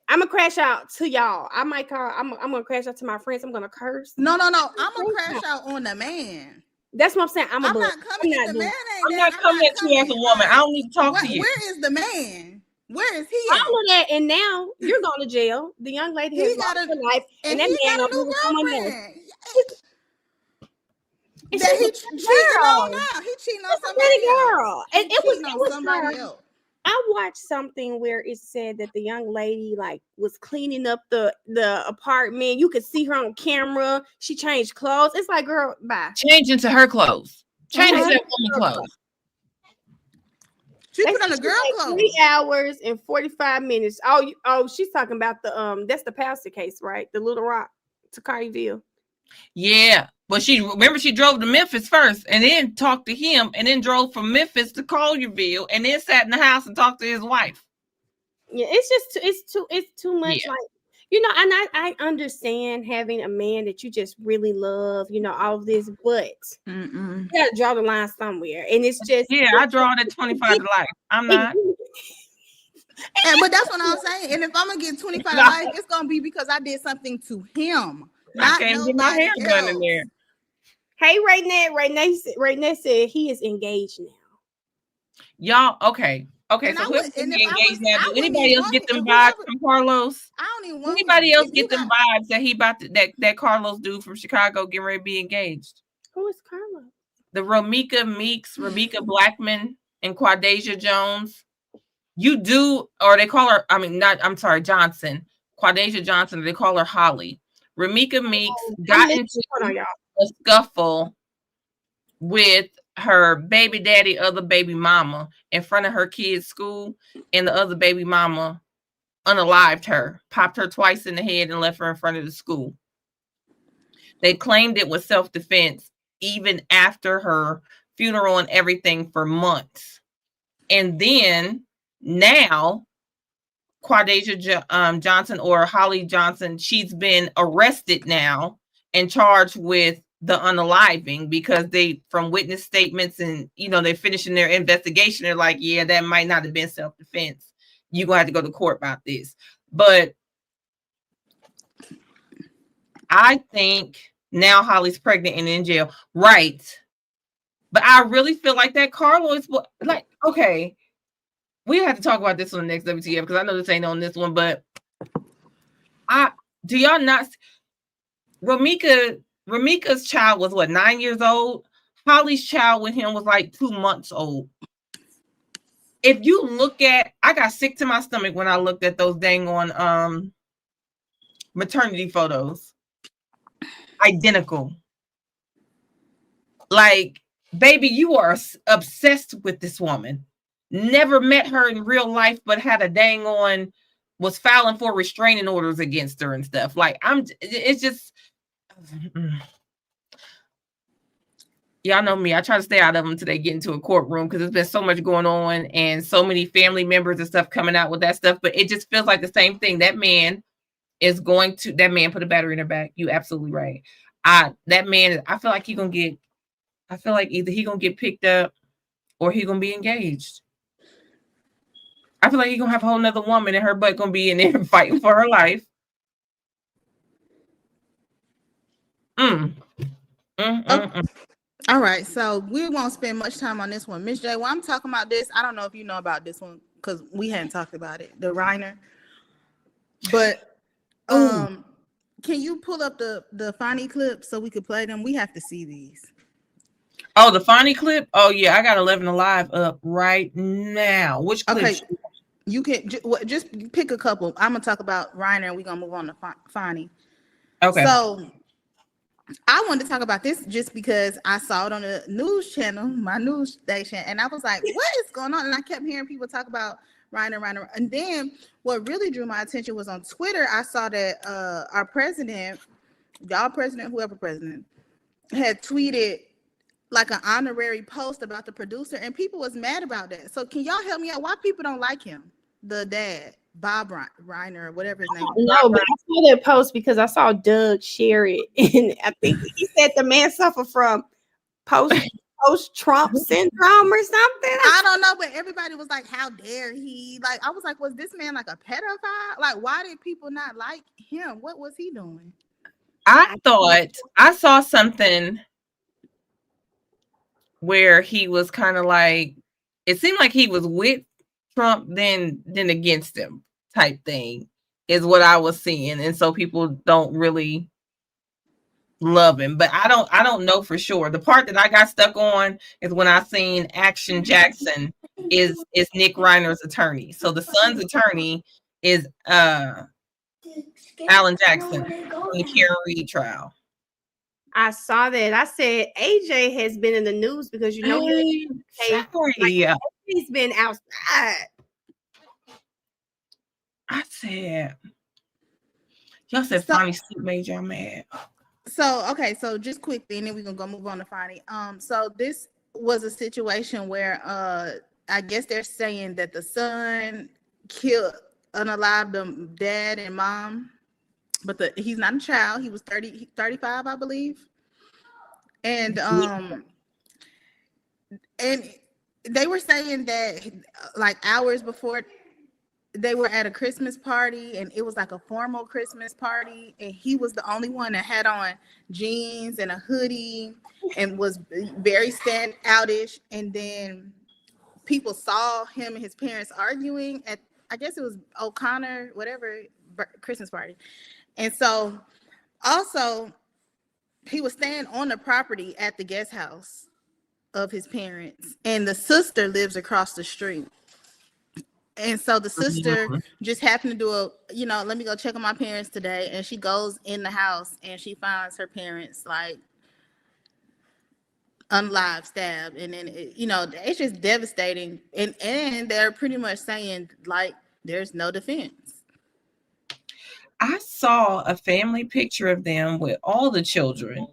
I'm gonna crash out to y'all. I might call. I'm gonna crash out to my friends. I'm gonna curse. No. I'm gonna crash out on the man. That's what I'm saying. I'm not coming at the man. I'm not coming at you as a woman. I don't need to talk to you. Where is the man? Where is he? All of that, and now you're going to jail. The young lady has lost her life, and that man got a new girlfriend. He cheating on now. He cheating on somebody else. And it was somebody else. I watched something where it said that the young lady was cleaning up the apartment. You could see her on camera. She changed clothes. It's like, girl, bye. Change into her clothes. Change into that woman's clothes. She put on the girl clothes. 3 hours and 45 minutes. Oh, she's talking about that's the pastor case, right? The Little Rock to Carterville. Yeah. But she drove to Memphis first and then talked to him and then drove from Memphis to Collierville and then sat in the house and talked to his wife. Yeah, it's too much. Yeah. And I understand having a man that you just really love, all of this, but you gotta draw the line somewhere. And it's just I draw that 25 to life. I'm not. But that's what I'm saying. And if I'm gonna get 25 to life, it's gonna be because I did something to him. I can't get my hair done in there. Hey, Reiner said he is engaged now. Y'all, okay. Okay, so who's engaged now? Do anybody else get them vibes from Carlos? I don't even want anybody else get them vibes that he about to, that Carlos dude from Chicago getting ready to be engaged? Who is Carlos? The Ramika Meeks, Rebecca Blackman, and Quadasia Jones. You do, or they call her, Johnson. Quadasia Johnson, they call her Holly. Ramika Meeks got into a scuffle with her baby daddy, other baby mama, in front of her kids' school, and the other baby mama unalived her, popped her twice in the head, and left her in front of the school. They claimed it was self-defense even after her funeral and everything for months. And then now Quadasia Johnson, or Holly Johnson, she's been arrested now and charged with the unaliving because from witness statements and, they're finishing their investigation. They're like, yeah, that might not have been self-defense. You're going to have to go to court about this. But I think now Holly's pregnant and in jail. Right. But I really feel like that Carlos, okay, we have to talk about this on the next WTF because I know this ain't on this one, but do y'all not? Ramika's child was 9 years old. Holly's child with him was 2 months old. If you look at, I got sick to my stomach when I looked at those dang on maternity photos. Identical. Baby, you are obsessed with this woman. Never met her in real life, but had a dang on, was filing for restraining orders against her and stuff. It's just, y'all know me. I try to stay out of them until they get into a courtroom because there's been so much going on and so many family members and stuff coming out with that stuff. But it just feels like the same thing. That man put a battery in her back. You absolutely right. That man, I feel like either he gonna get picked up or he gonna be engaged. I feel like he gonna have a whole nother woman and her butt gonna be in there fighting for her life. All right, so we won't spend much time on this one. Miss J, while I'm talking about this, I don't know if you know about this one because we hadn't talked about it, the Reiner. But can you pull up the Fani clip so we could play them? We have to see these. Oh, the Fani clip? Oh, yeah, I got 11 Alive up right now. Which clip? Okay, you can just pick a couple. I'm going to talk about Reiner and we're going to move on to Fani. Okay. So I wanted to talk about this just because I saw it on the news channel, my news station, and I was like, what is going on? And I kept hearing people talk about Reiner. And then what really drew my attention was on Twitter. I saw that our president, y'all president, whoever president, had tweeted like an honorary post about the producer, and people was mad about that. So can y'all help me out? Why people don't like him? The dad, Bob Reiner, or whatever his name is. No, but I saw that post because I saw Doug share it, and I think he said the man suffered from post-Trump syndrome or something. I don't know, but everybody was like, "How dare he?" Like, I was like, "Was this man like a pedophile? Like, why did people not like him? What was he doing?" I thought I saw something where he was kind of like, it seemed like he was with Trump then against him type thing is what I was seeing. And so people don't really love him, but I don't know for sure. The part that I got stuck on is when I seen Action Jackson is Nick Reiner's attorney. So the son's attorney is Alan Jackson in the Karen Reed trial. I saw that. I said AJ has been in the news because you know he's been outside. I said, y'all said Fani suit made y'all mad. So okay, so just quickly, and then we're gonna move on to Fani. So this was a situation where I guess they're saying that the son killed, unalived the dad and mom, but he's not a child. He was 35, I believe. And and they were saying that like hours before they were at a Christmas party, and it was like a formal Christmas party, and he was the only one that had on jeans and a hoodie and was very standoutish. And then people saw him and his parents arguing at, I guess it was O'Connor, whatever, Christmas party. And so also he was staying on the property at the guest house of his parents, and the sister lives across the street. And so the sister just happened to do let me go check on my parents today. And she goes in the house and she finds her parents like unalive, stabbed. And then, it's just devastating. And they're pretty much saying like, there's no defense. I saw a family picture of them with all the children,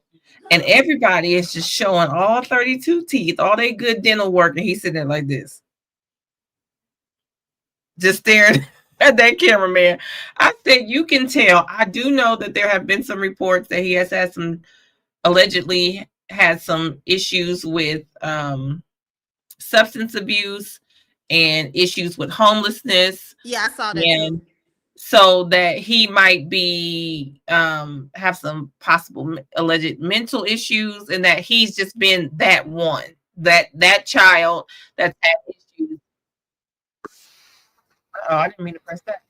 and everybody is just showing all 32 teeth, all their good dental work. And he's sitting there like this, just staring at that cameraman. I said, you can tell. I do know that there have been some reports that he has had allegedly had some issues with substance abuse and issues with homelessness. Yeah, I saw that too. So that he might be have some possible alleged mental issues, and that he's just been that one, that child that's had issues. Oh, I didn't mean to press that.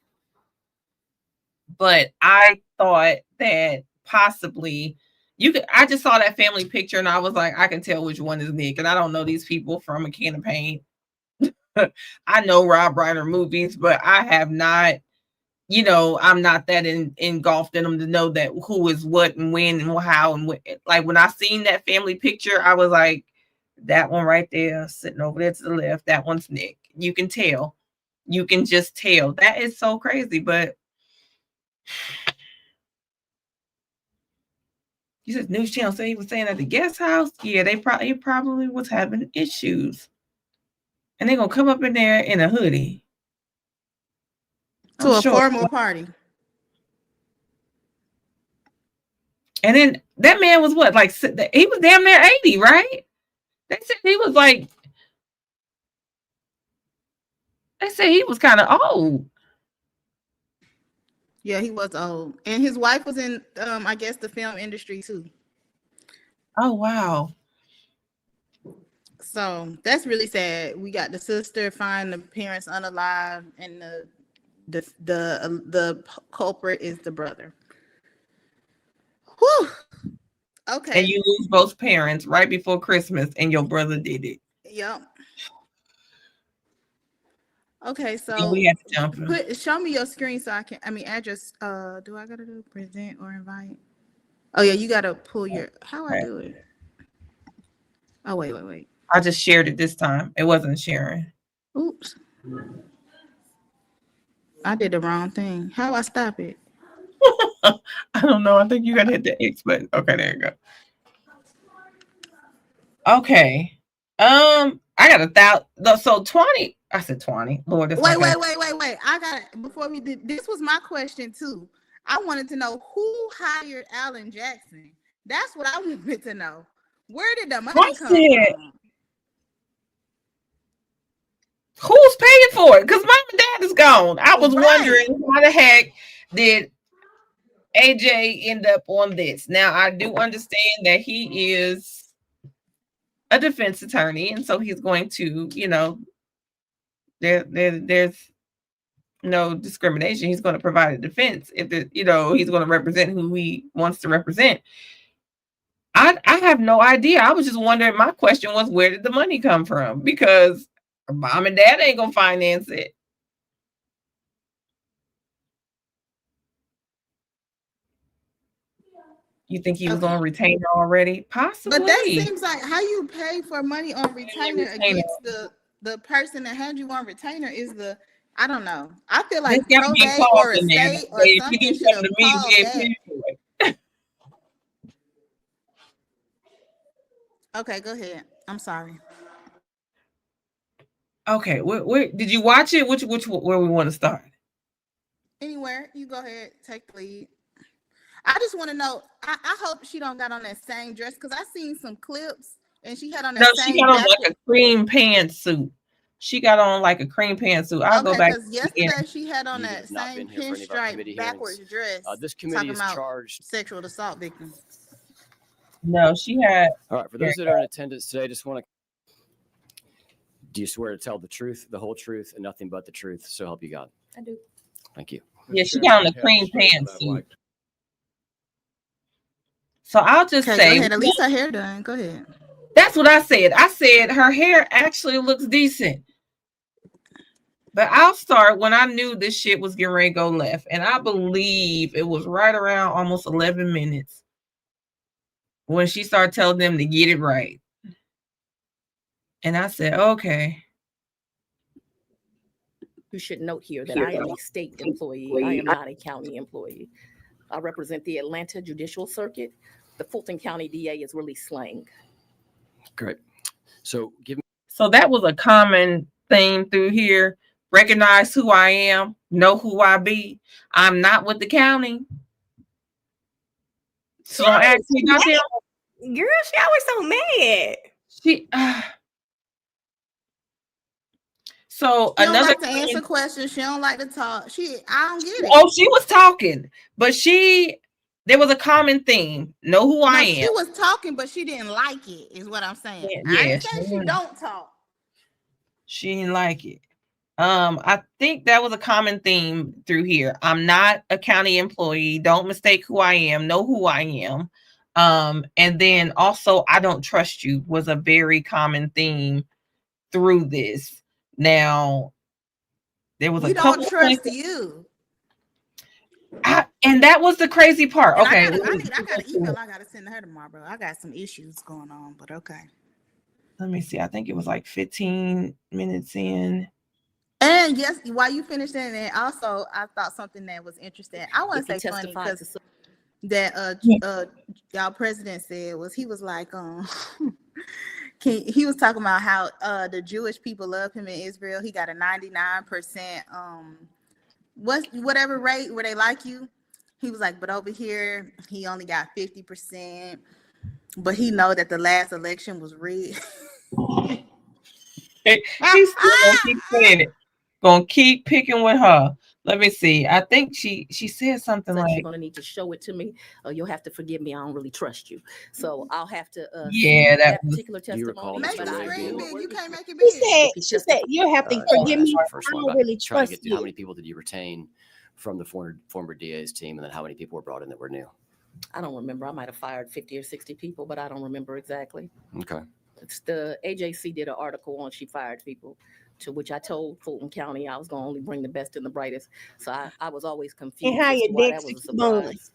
But I thought that possibly I just saw that family picture and I was like, I can tell which one is Nick. And I don't know these people from A Can of Paint. I know Rob Reiner movies, but I have not, I'm not that engulfed in them to know that who is what and when and how and what. Like when I seen that family picture, I was like, that one right there sitting over there to the left, that one's Nick. You can tell. You can just tell. That is so crazy. But you said news channel said he was staying at the guest house. Yeah, he probably was having issues. And they're gonna come up in there in a hoodie. To a formal party. And then that man was what? Like he was damn near 80, right? They said he was like, they said he was kind of old. Yeah, he was old. And his wife was in, I guess, the film industry too. Oh, wow. So that's really sad. We got the sister find the parents unalive, and the culprit is the brother. Whew. Okay. And you lose both parents right before Christmas, and your brother did it. Yep. Okay, so and we have to jump show me your screen so I can. Address. Do I gotta do present or invite? Oh yeah, you gotta pull your. How I Okay. do it? Oh wait. I just shared it this time. It wasn't sharing. Oops, I did the wrong thing. How I stop it? I don't know. I think you gotta hit the X button. Okay, there you go. Okay. I got 1,000. So 20. I said 20. Lord, that's Wait. like I got it. Before we did this was my question too. I wanted to know who hired Alan Jackson. That's what I wanted to know. Where did the money come from? who's paying for it? Because mom and dad is gone. I was Right. wondering why the heck did AJ end up on this. Now I do understand that he is a defense attorney, and so he's going to, there's no discrimination. He's going to provide a defense if he's going to represent who he wants to represent. I have no idea. I was just wondering. My question was, where did the money come from? Because mom and dad ain't gonna finance it. You think he was on retainer already? Possibly. But that seems like how you pay for money on retainer against the person that had you on retainer is the. I don't know. I feel like probate or estate or something should have called that. Okay, go ahead. I'm sorry. Okay, where did you watch it? Where we want to start? Anywhere, you go ahead, take the lead. I just want to know. I hope she don't got on that same dress because I seen some clips and she had on that same. She got on like a cream pantsuit. She got on like a cream pantsuit. I'll go back. Because yesterday she had on that same pinstripe backwards dress. This committee is charged sexual assault victims. No, she had. All right, for those that are in attendance today, I just want to. Do you swear to tell the truth, the whole truth, and nothing but the truth? So help you God. I do. Thank you. Yeah, she got on the cream pantsuit. So I'll just say, go ahead. At least her hair done. Go ahead. That's what I said. I said her hair actually looks decent. But I'll start when I knew this shit was getting ready to go left. And I believe it was right around almost 11 minutes when she started telling them to get it right. And I said, okay. You should note here that I am a state employee. I am not a county employee. I represent the Atlanta Judicial Circuit. The Fulton County DA is really slang. Great. So that was a common theme through here. Recognize who I am, know who I be. I'm not with the county. So don't ask me about them. Girl, she always so mad. So she another don't like to answer questions. She don't like to talk. I don't get it. Oh, she was talking, but there was a common theme. Know who I am. She was talking, but she didn't like it, is what I'm saying. Yeah, I didn't say she don't talk. She didn't like it. I think that was a common theme through here. I'm not a county employee. Don't mistake who I am. Know who I am. And then also, I don't trust you was a very common theme through this. Now, there was we don't trust you. And that was the crazy part. And okay. I got an email I got to send to her tomorrow, bro. I got some issues going on, but okay. Let me see. I think it was like 15 minutes in. And yes, while you finished that, and also I thought something that was interesting. I want to say funny because that y'all president said he was like he was talking about how the Jewish people love him in Israel. He got a 99% whatever rate where they like you. He was like, but over here he only got 50%. But he know that the last election was rigged. She's still gonna keep saying it. Gonna keep picking with her. Let me see. I think she said something like, "You're gonna need to show it to me. You'll have to forgive me. I don't really trust you, so I'll have to." that particular testimony. Make the screen big. You can't make it big. She said you'll have to forgive me. I don't really trust you. How many people did you retain from the former DA's team, and then how many people were brought in that were new? I don't remember. I might have fired 50 or 60 people, but I don't remember exactly. Okay. It's the AJC did an article on she fired people, to which I told Fulton County I was going to only bring the best and the brightest. So I was always confused. And how your that was a surprise.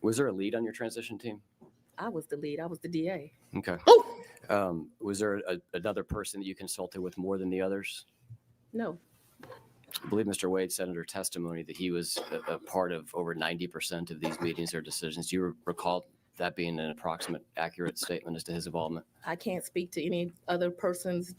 Was there a lead on your transition team? I was the lead. I was the DA. Okay. Oh, Was there another person that you consulted with more than the others? No, I believe Mr. Wade said under testimony that he was a part of over 90% of these meetings or decisions. Do you recall that being an approximate accurate statement as to his involvement? I can't speak to any other person's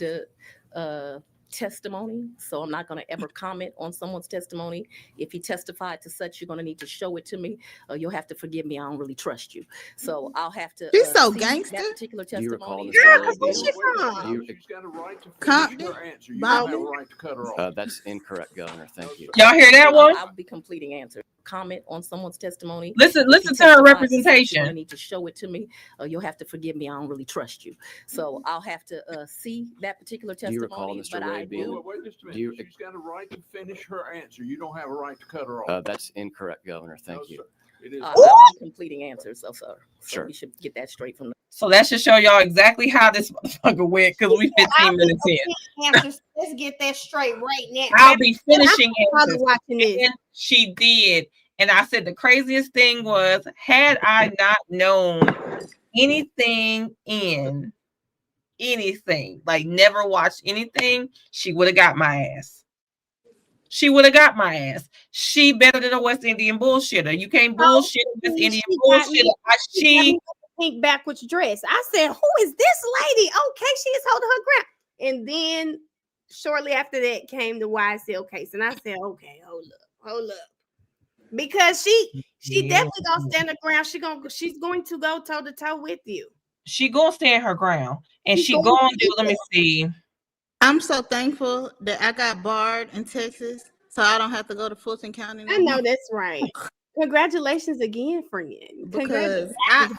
testimony, so I'm not going to ever comment on someone's testimony. If he testified to such, you're going to need to show it to me. You'll have to forgive me. I don't really trust you, so I'll have to. She's so see gangster. That particular Do you recall testimony. Mr. Girl, Wade where's being- she from? She's got a right to Compton, finish her answer. You Bobby. don't have a right to cut her off. That's incorrect, Governor. Thank you. Y'all hear that one? I'll be completing answer. Comment on someone's testimony. Listen If he to her testified to such, you're representation. gonna need to show it to me. You'll have to forgive me. I don't really trust you, so I'll have to see that particular Do you recall testimony. Mr. But I Wade being- do. Wait just a Do you- minute. She's got a right to finish her answer. You don't have a right to cut her off. That's incorrect, Governor. Thank No, you. sir. It is. I'll be completing answers, so Sure. we should get that straight from the. So that should show y'all exactly how this motherfucker went because we 15 minutes in. Answers. Let's get that straight right now. I'll be finishing I'm probably answers. watching this. And she did. And I said the craziest thing was, had I not known anything, like never watched anything, she would have got my ass. She would have got my ass. She better than a West Indian bullshitter. You can't bullshit a West Indian She got me- bullshitter. She got me with the pink backwards dress. I said, "Who is this lady?" Okay, she is holding her ground. And then shortly after that came the YSL case, and I said, "Okay, hold up," because she definitely gonna stand her ground. She's going to go toe to toe with you. She gonna stand her ground, and She's she going gonna to do. do Let me see. I'm so thankful that I got barred in Texas, so I don't have to go to Fulton County. I know that's right. Congratulations again, friend. Because Yes.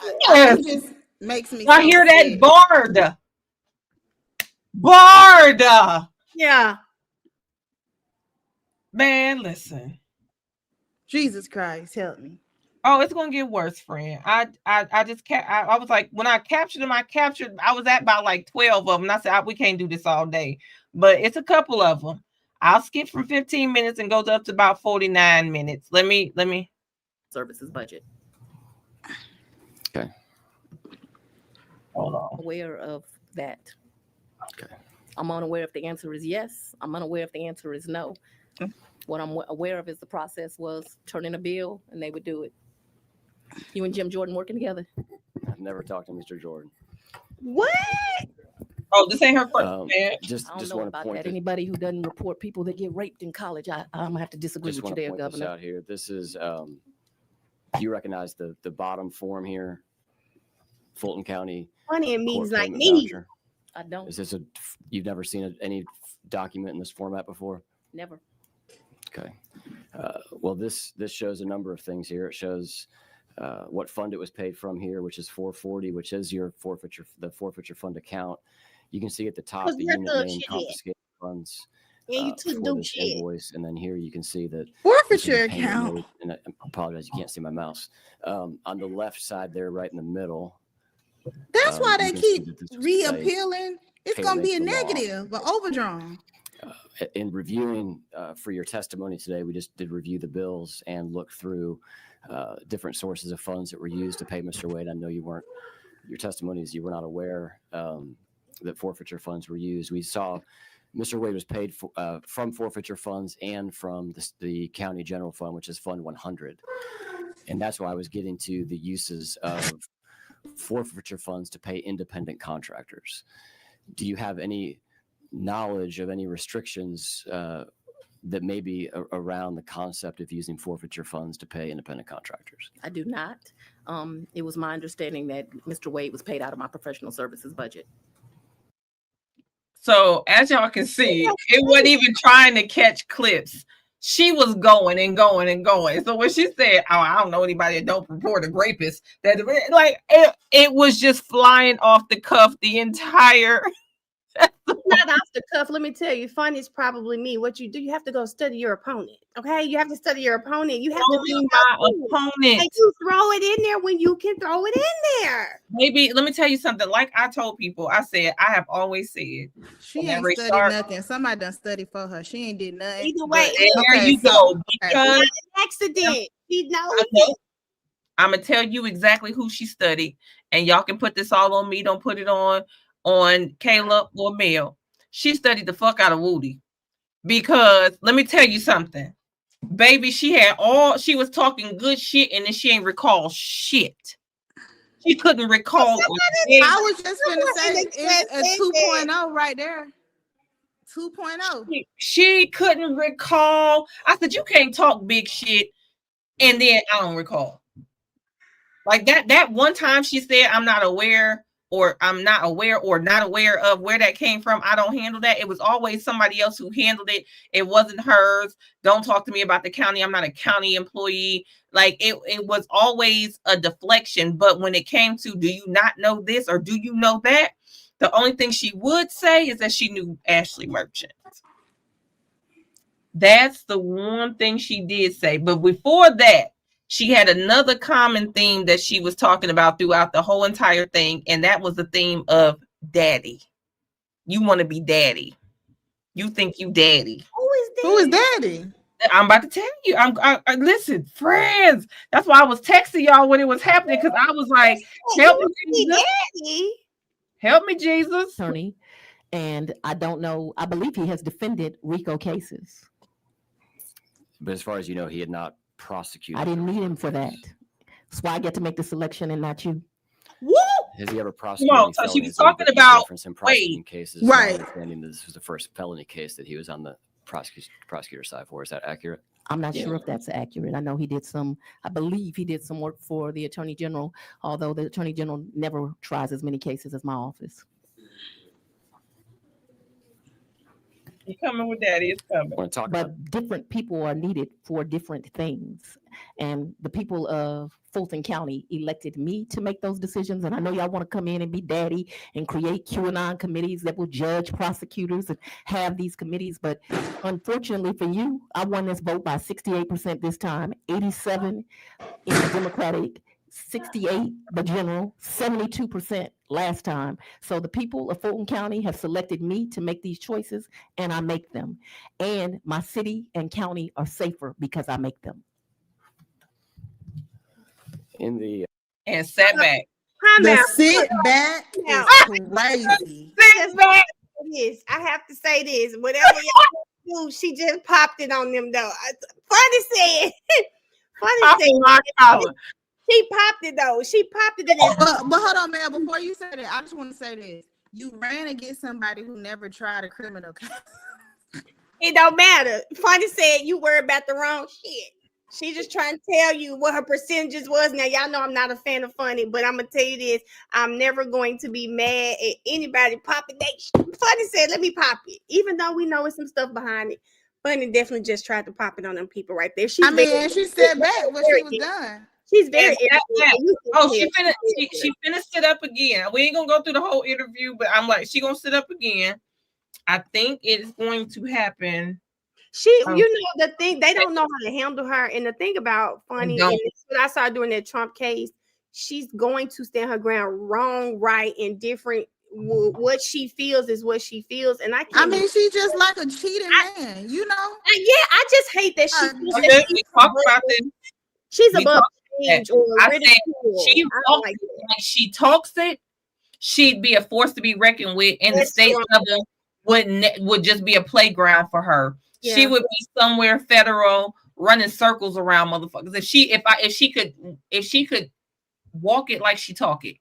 it just makes me. I so hear sick. that barred. Yeah. Man, listen. Jesus Christ, help me. Oh, it's gonna get worse, friend. I was like, when I captured them, I was at about like 12 of them. And I said, we can't do this all day, but it's a couple of them. I'll skip from 15 minutes and goes up to about 49 minutes. Let me. Services budget. Okay. Hold on. Aware of that. Okay. I'm unaware if the answer is yes. I'm unaware if the answer is no. What I'm aware of is the process was turn in a bill and they would do it. You and Jim Jordan working together? I've never talked to Mr. Jordan. What? Oh, this ain't her first man. Just I don't know want to about point that. that. Anybody who doesn't report people that get raped in college, I'm gonna have to disagree Just with you want to there, point this Governor. out here. This is, you recognize the bottom form here, Fulton County. Funny and Court means like payment me. voucher. I don't. Is this you've never seen any document in this format before? Never. Okay. Well, this shows a number of things here. It shows what fund it was paid from here, which is 440, which is your forfeiture, the forfeiture fund account. You can see at the top 'Cause the you're unit good name shit. confiscated funds Yeah, you took for do this shit. invoice, and then here you can see that this is a Forfeiture payment account. made, and I apologize, you can't see my mouse. On the left side there, right in the middle. That's why you they can see keep that this was paid. reappealing. It's gonna be a Payment to law. negative, but overdrawn. In reviewing for your testimony today, we just did review the bills and look through different sources of funds that were used to pay Mr. Wade. I know your testimonies, you were not aware that forfeiture funds were used. We saw Mr. Wade was paid from forfeiture funds and from the county general fund, which is Fund 100. And that's why I was getting to the uses of forfeiture funds to pay independent contractors. Do you have any knowledge of any restrictions that may be around the concept of using forfeiture funds to pay independent contractors? I do not. It was my understanding that Mr. Wade was paid out of my professional services budget. So as y'all can see, it wasn't even trying to catch clips. She was going and going and going. So when she said, "Oh, I don't know anybody that don't report a rapist," that like it was just flying off the cuff the entire. Not off the cuff. Let me tell you, fun is probably me. What you do, you have to go study your opponent. Okay, you have to study your opponent. You have to be My and opponent. you throw it in there when you can throw it in there. Maybe let me tell you something. Like I told people, I said I have always said. She And ain't Ray studied Stark- nothing. Somebody done studied for her. She ain't did nothing. Either way, but- There okay, you so- go. okay. Because accident. She knows I know, I'm gonna tell you exactly who she studied, and y'all can put this all on me. Don't put it on Caleb or Mel. She studied the fuck out of Woody, because let me tell you something, baby. She was talking good shit, and then she ain't recall shit. She couldn't recall. I was just gonna say it's a 2.0 right there. 2.0. She couldn't recall. I said, you can't talk big shit, and then I don't recall. Like that one time she said, I'm not aware or not aware of where that came from. I don't handle that. It was always somebody else who handled it. It wasn't hers. Don't talk to me about the county. I'm not a county employee. Like it was always a deflection. But when it came to, do you not know this or do you know that? The only thing she would say is that she knew Ashley Merchant. That's the one thing she did say. But before that, she had another common theme that she was talking about throughout the whole entire thing. And that was the theme of daddy. You want to be daddy. You think you daddy. Who is daddy? I'm about to tell you. I listen, friends. That's why I was texting y'all when it was happening, because I was like, help me, Jesus. Daddy. Help me, Jesus. Attorney, and I don't know. I believe he has defended RICO cases. But as far as you know, he had not prosecuted. I didn't need him for that. That's why I get to make the selection and not you. Woo! Has he ever prosecuted? No, any so she was felonies? Any talking about difference in prosecuting cases. Right. My understanding that this was the first felony case that he was on the prosecutor side for. Is that accurate? I'm not sure if that's accurate. I know he did some, I believe he did some work for the Attorney General, although the Attorney General never tries as many cases as my office. You coming with daddy? It's coming. I want to talk about. But different people are needed for different things. And the people of Fulton County elected me to make those decisions. And I know y'all want to come in and be daddy and create QAnon committees that will judge prosecutors and have these committees. But unfortunately for you, I won this vote by 68% this time, 87 in the Democratic, 68 the general, 72% last time. So the people of Fulton County have selected me to make these choices, and I make them. And my city and county are safer because I make them. In the And sat back. The sit back is crazy. Sit back. This, I have to say this. Whatever y'all do, she just popped it on them though. Funny said. She popped it though. She popped it. But hold on, man. Before you say that, I just want to say this. You ran against somebody who never tried a criminal case. It don't matter. Funny said you worry about the wrong shit. She just trying to tell you what her percentages was. Now, y'all know I'm not a fan of Funny, but I'm going to tell you this. I'm never going to be mad at anybody popping that. Funny said, let me pop it. Even though we know it's some stuff behind it. Funny definitely just tried to pop it on them people right there. She said back when she was done. She's very she finna sit up again. We ain't gonna go through the whole interview, but I'm like, she gonna sit up again. I think it's going to happen. You know, the thing, they don't know how to handle her. And the thing about Funny, and what I saw during that Trump case, she's going to stand her ground, wrong, right, and different. What she feels is what she feels. And she's just like a cheating man, you know? Yeah, I just hate that we talked about this. She's above change or ridicule. She talks it, she'd be a force to be reckoned with, and the state level would just be a playground for her. Yeah. She would be somewhere federal running circles around motherfuckers. If she could walk it like she talk it.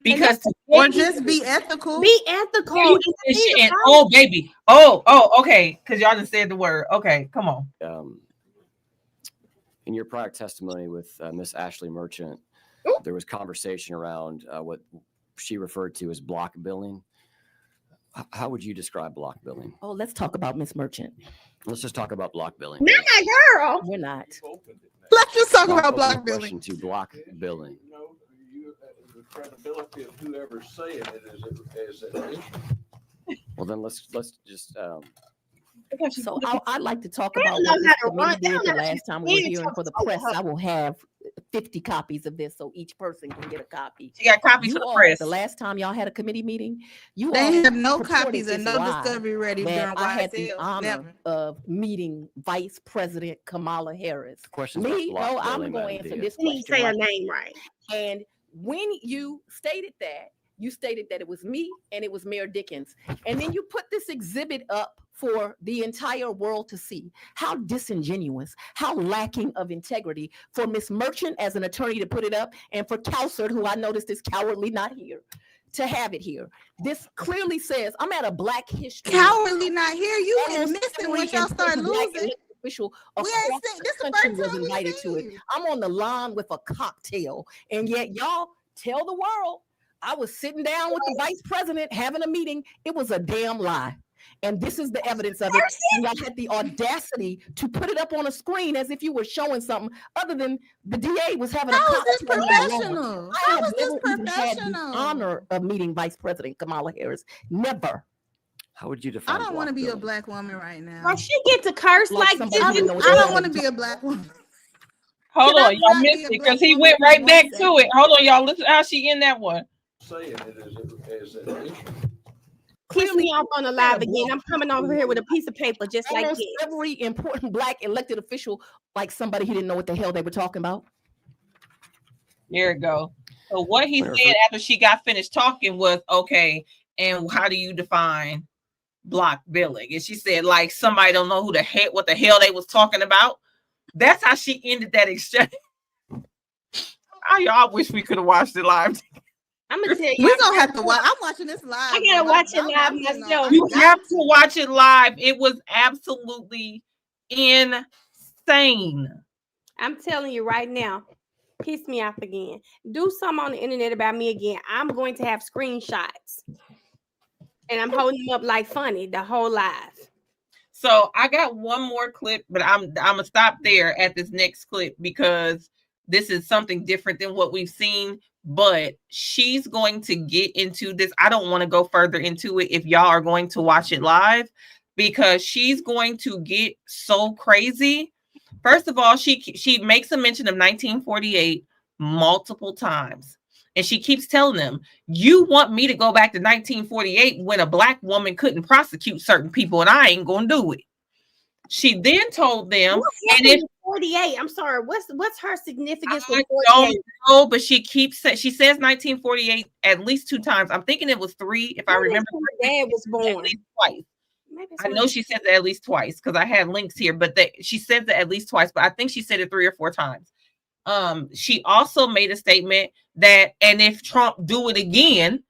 Because or just be ethical. Be ethical. And, oh baby. Oh, okay. Because y'all just said the word. Okay, come on. In your prior testimony with Miss Ashley Merchant, there was conversation around what she referred to as block billing. How would you describe block billing? Oh, let's talk about Miss Merchant. Let's just talk about block billing. Not my girl. We're not. Let's just talk about block billing. To block billing. The credibility of whoever's saying it is an issue. Well, then let's just. So I'd like to talk about what this committee did the last time we were here, and for the press, I will have 50 copies of this so each person can get a copy. She got copies You for the all, press. the last time y'all had a committee meeting, you all They have no purported copies and this no lie discovery ready during that I had the YSL. honor Never. of meeting Vice President Kamala Harris. The question's about Me, block no, I'm billing, going to Madam answer Dia. this You need to question. say her right? name right. And when you stated that, you stated that it was me and it was Mayor Dickens. And then you put this exhibit up for the entire world to see. How disingenuous, how lacking of integrity for Miss Merchant as an attorney to put it up, and for Cowsert, who I noticed is cowardly not here, to have it here. This clearly says I'm at a Black History Month. Cowardly not here. You went Almost missing every once y'all started important Black losing. elected official We across ain't seen this the the country first was time we invited to it. seen you. I'm on the lawn with a cocktail, and yet y'all tell the world I was sitting down with the vice president having a meeting. It was a damn lie. And this is the evidence of it. And y'all had the audacity to put it up on a screen as if you were showing something other than the DA was having a How is this cocktail on the lawn. professional? I How have is this never even had the professional? honor of meeting Vice President Kamala Harris. Never. How would you define I don't want to block be a billing? Black woman right now. Girl, she get to curse Like like somebody this. who didn't know what I the hell don't want they to were be a Black woman. Hold Can I on, y'all not be missed a it Black because he woman went for right 1 back to second? it. Hold on, y'all. Listen how she in that one. Saying it as an issue. Piss me off on the live again. I'm coming over here with a piece of paper just like Almost this. every important Black elected official, like somebody who didn't know what the hell they were talking about. There it go. So what he Where- said after she got finished talking was, okay, and how do you define block billing? And she said, like, somebody don't know what the hell they was talking about. That's how she ended that exchange. I wish we could have watched it live. I'm gonna tell you. We gonna have to watch. I'm watching this live. I gotta watch it live I'm getting on- myself. I You got have to. to watch it live. It was absolutely insane. I'm telling you right now. Piss me off again. Do something on the internet about me again. I'm going to have screenshots. And I'm holding them up like funny the whole live. So I got one more clip, but I'm gonna stop there at this next clip because this is something different than what we've seen. But she's going to get into this. I don't want to go further into it if y'all are going to watch it live, because she's going to get so crazy. First of all, she makes a mention of 1948 multiple times. And she keeps telling them, you want me to go back to 1948 when a Black woman couldn't prosecute certain people, and I ain't gonna do it. She then told them, and if 48, I'm sorry, what's her significance for I 48? don't know, but she says 1948 at least 2 times. I'm thinking it was 3 if I remember. Her dad was At born. least twice. Maybe it's I know she said it at least twice because I had links here, but she said that at least twice, but I think she said it 3 or 4 times. She also made a statement that, and if Trump do it again,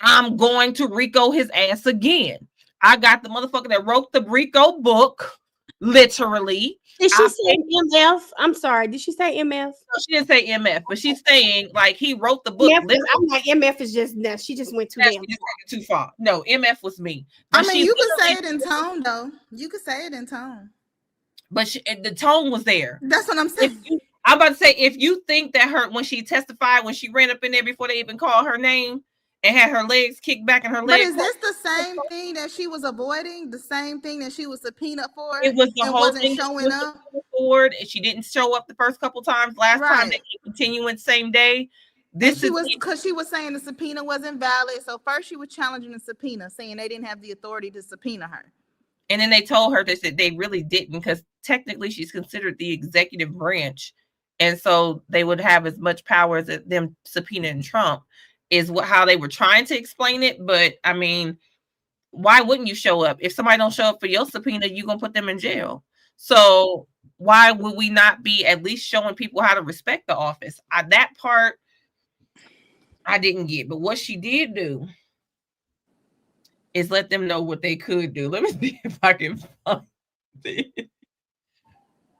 I'm going to RICO his ass again. I got the motherfucker that wrote the RICO book, literally. Did she say MF? I'm sorry. Did she say MF? No, she didn't say MF, but she's saying like he wrote the book. MF, I'm like, MF is just no, she just went too She damn. just took it too far. No, MF was me. I But mean, she you could say literally- it in tone, though. You could say it in tone. But the tone was there. That's what I'm saying. I'm about to say, if you think that when she testified, when she ran up in there before they even called her name and had her legs kicked back and her But legs. is this the same thing that she was avoiding? The same thing that she was subpoenaed for? It was the and whole wasn't thing showing up? forward, and she didn't show up the first couple times. Last time they continuing same day. This was because she was saying the subpoena wasn't valid. So first she was challenging the subpoena, saying they didn't have the authority to subpoena her. And then they told her that they really didn't, because technically she's considered the executive branch. And so they would have as much power as them subpoenaing Trump, is how they were trying to explain it. But I mean, why wouldn't you show up? If somebody don't show up for your subpoena, you're going to put them in jail. So why would we not be at least showing people how to respect the office? That part I didn't get. But what she did do is let them know what they could do. Let me see if I can find it.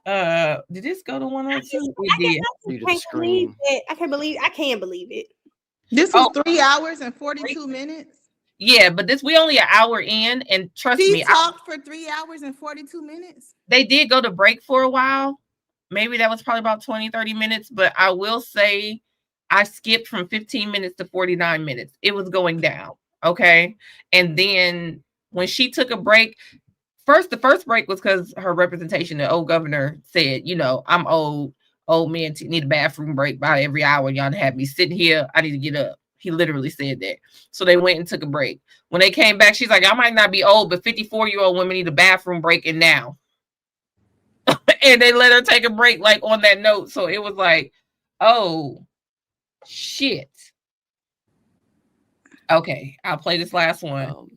Did this go to 102? It did. I can't believe it. This was 3 hours and 42 minutes. Yeah, but we only an hour in, and trust me, She talked for 3 hours and 42 minutes. They did go to break for a while. Maybe that was probably about 20, 30 minutes, but I will say I skipped from 15 minutes to 49 minutes. It was going down. Okay. And then when she took a break, the first break was because her representation, the old governor, said, I'm old. old men need a bathroom break by every hour. Y'all have me sitting here. I need to get up. He literally said that. So they went and took a break. When they came back, she's like, I might not be old, but 54-year-old women need a bathroom break and now. And they let her take a break like on that note. So it was like, oh, shit. Okay, I'll play this last one.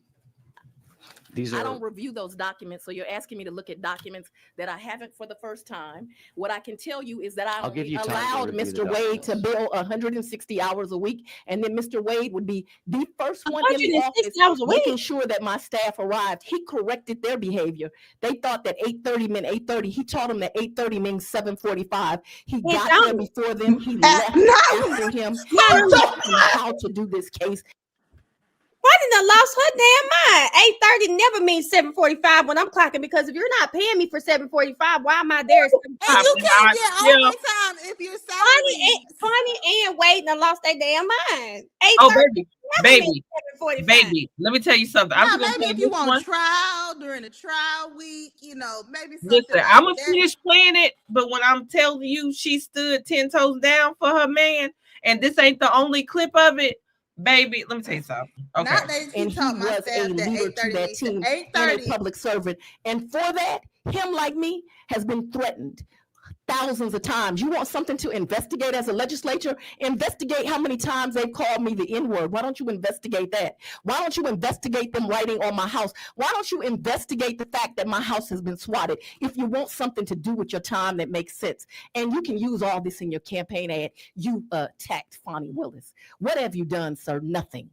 I don't review those documents, so you're asking me to look at documents that I haven't for the first time. What I can tell you is that I allowed Mr. Wade to bill 160 hours a week, and then Mr. Wade would be the first one in the office making sure that my staff arrived. He corrected their behavior. They thought that 8:30 meant 8:30. He taught them that 8:30 means 7:45. He got there before them. He left after him. He taught them how to do this case. Why didn't I lost her damn mind? 8:30 never means 7:45 when I'm clocking, because if you're not paying me for 7:45, why am I there? And you can't get overtime if you're Fani and Wade and lost their damn mind. Oh, baby. Let me tell you something. Now, maybe if you want trial during the trial week, you know, maybe something. Listen, I'm gonna finish playing it, but when I'm telling you she stood 10 toes down for her man, and this ain't the only clip of it. Baby, let me tell you something. Okay. And he was a leader to that team and a public servant. And for that, him like me has been threatened thousands of times. You want something to investigate as a legislature? Investigate how many times they've called me the N-word. Why don't you investigate that? Why don't you investigate them writing on my house? Why don't you investigate the fact that my house has been swatted? If you want something to do with your time that makes sense, and you can use all this in your campaign ad, you attacked Fani Willis. What have you done, sir? Nothing.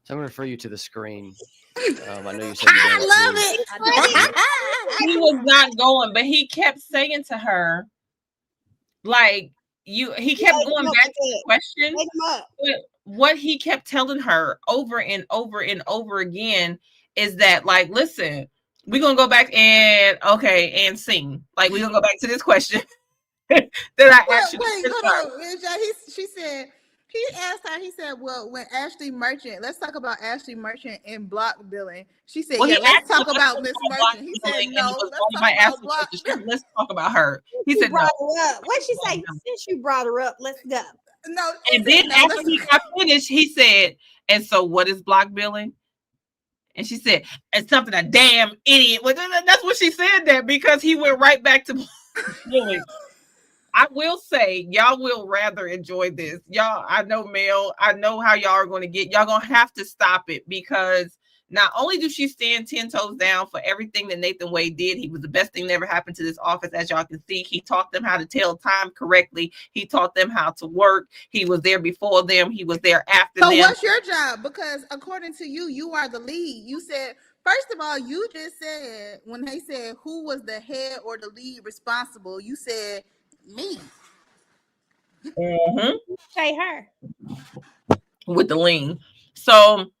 So I'm going to refer you to the screen. I know you said I love it. He was not going, but he kept saying to her, like, he kept going back to the question. But what he kept telling her over and over and over again is that, like, listen, we're going to go back and sing. Like, we're going to go back to this question that I actually. Wait, hold on. She said, he asked her, he said, well, when Ashley Merchant, let's talk about Ashley Merchant in block billing. She said, well, yeah, let's talk about Miss Merchant. He said, no, let's talk about her. He said, no. What'd she say? Since you brought her up, let's go. No. And then after he got finished, he said, and so what is block billing? And she said, it's something a damn idiot. Well, that's what she said there, because he went right back to billing. I will say, y'all will rather enjoy this. Y'all, I know, Mel, I know how y'all are going to get. Y'all going to have to stop it, because not only do she stand 10 toes down for everything that Nathan Wade did, he was the best thing that ever happened to this office. As y'all can see, he taught them how to tell time correctly. He taught them how to work. He was there before them. He was there after them. So what's your job? Because according to you, you are the lead. You said, first of all, you just said, when they said who was the head or the lead responsible, you said, me. Say her with the lean. So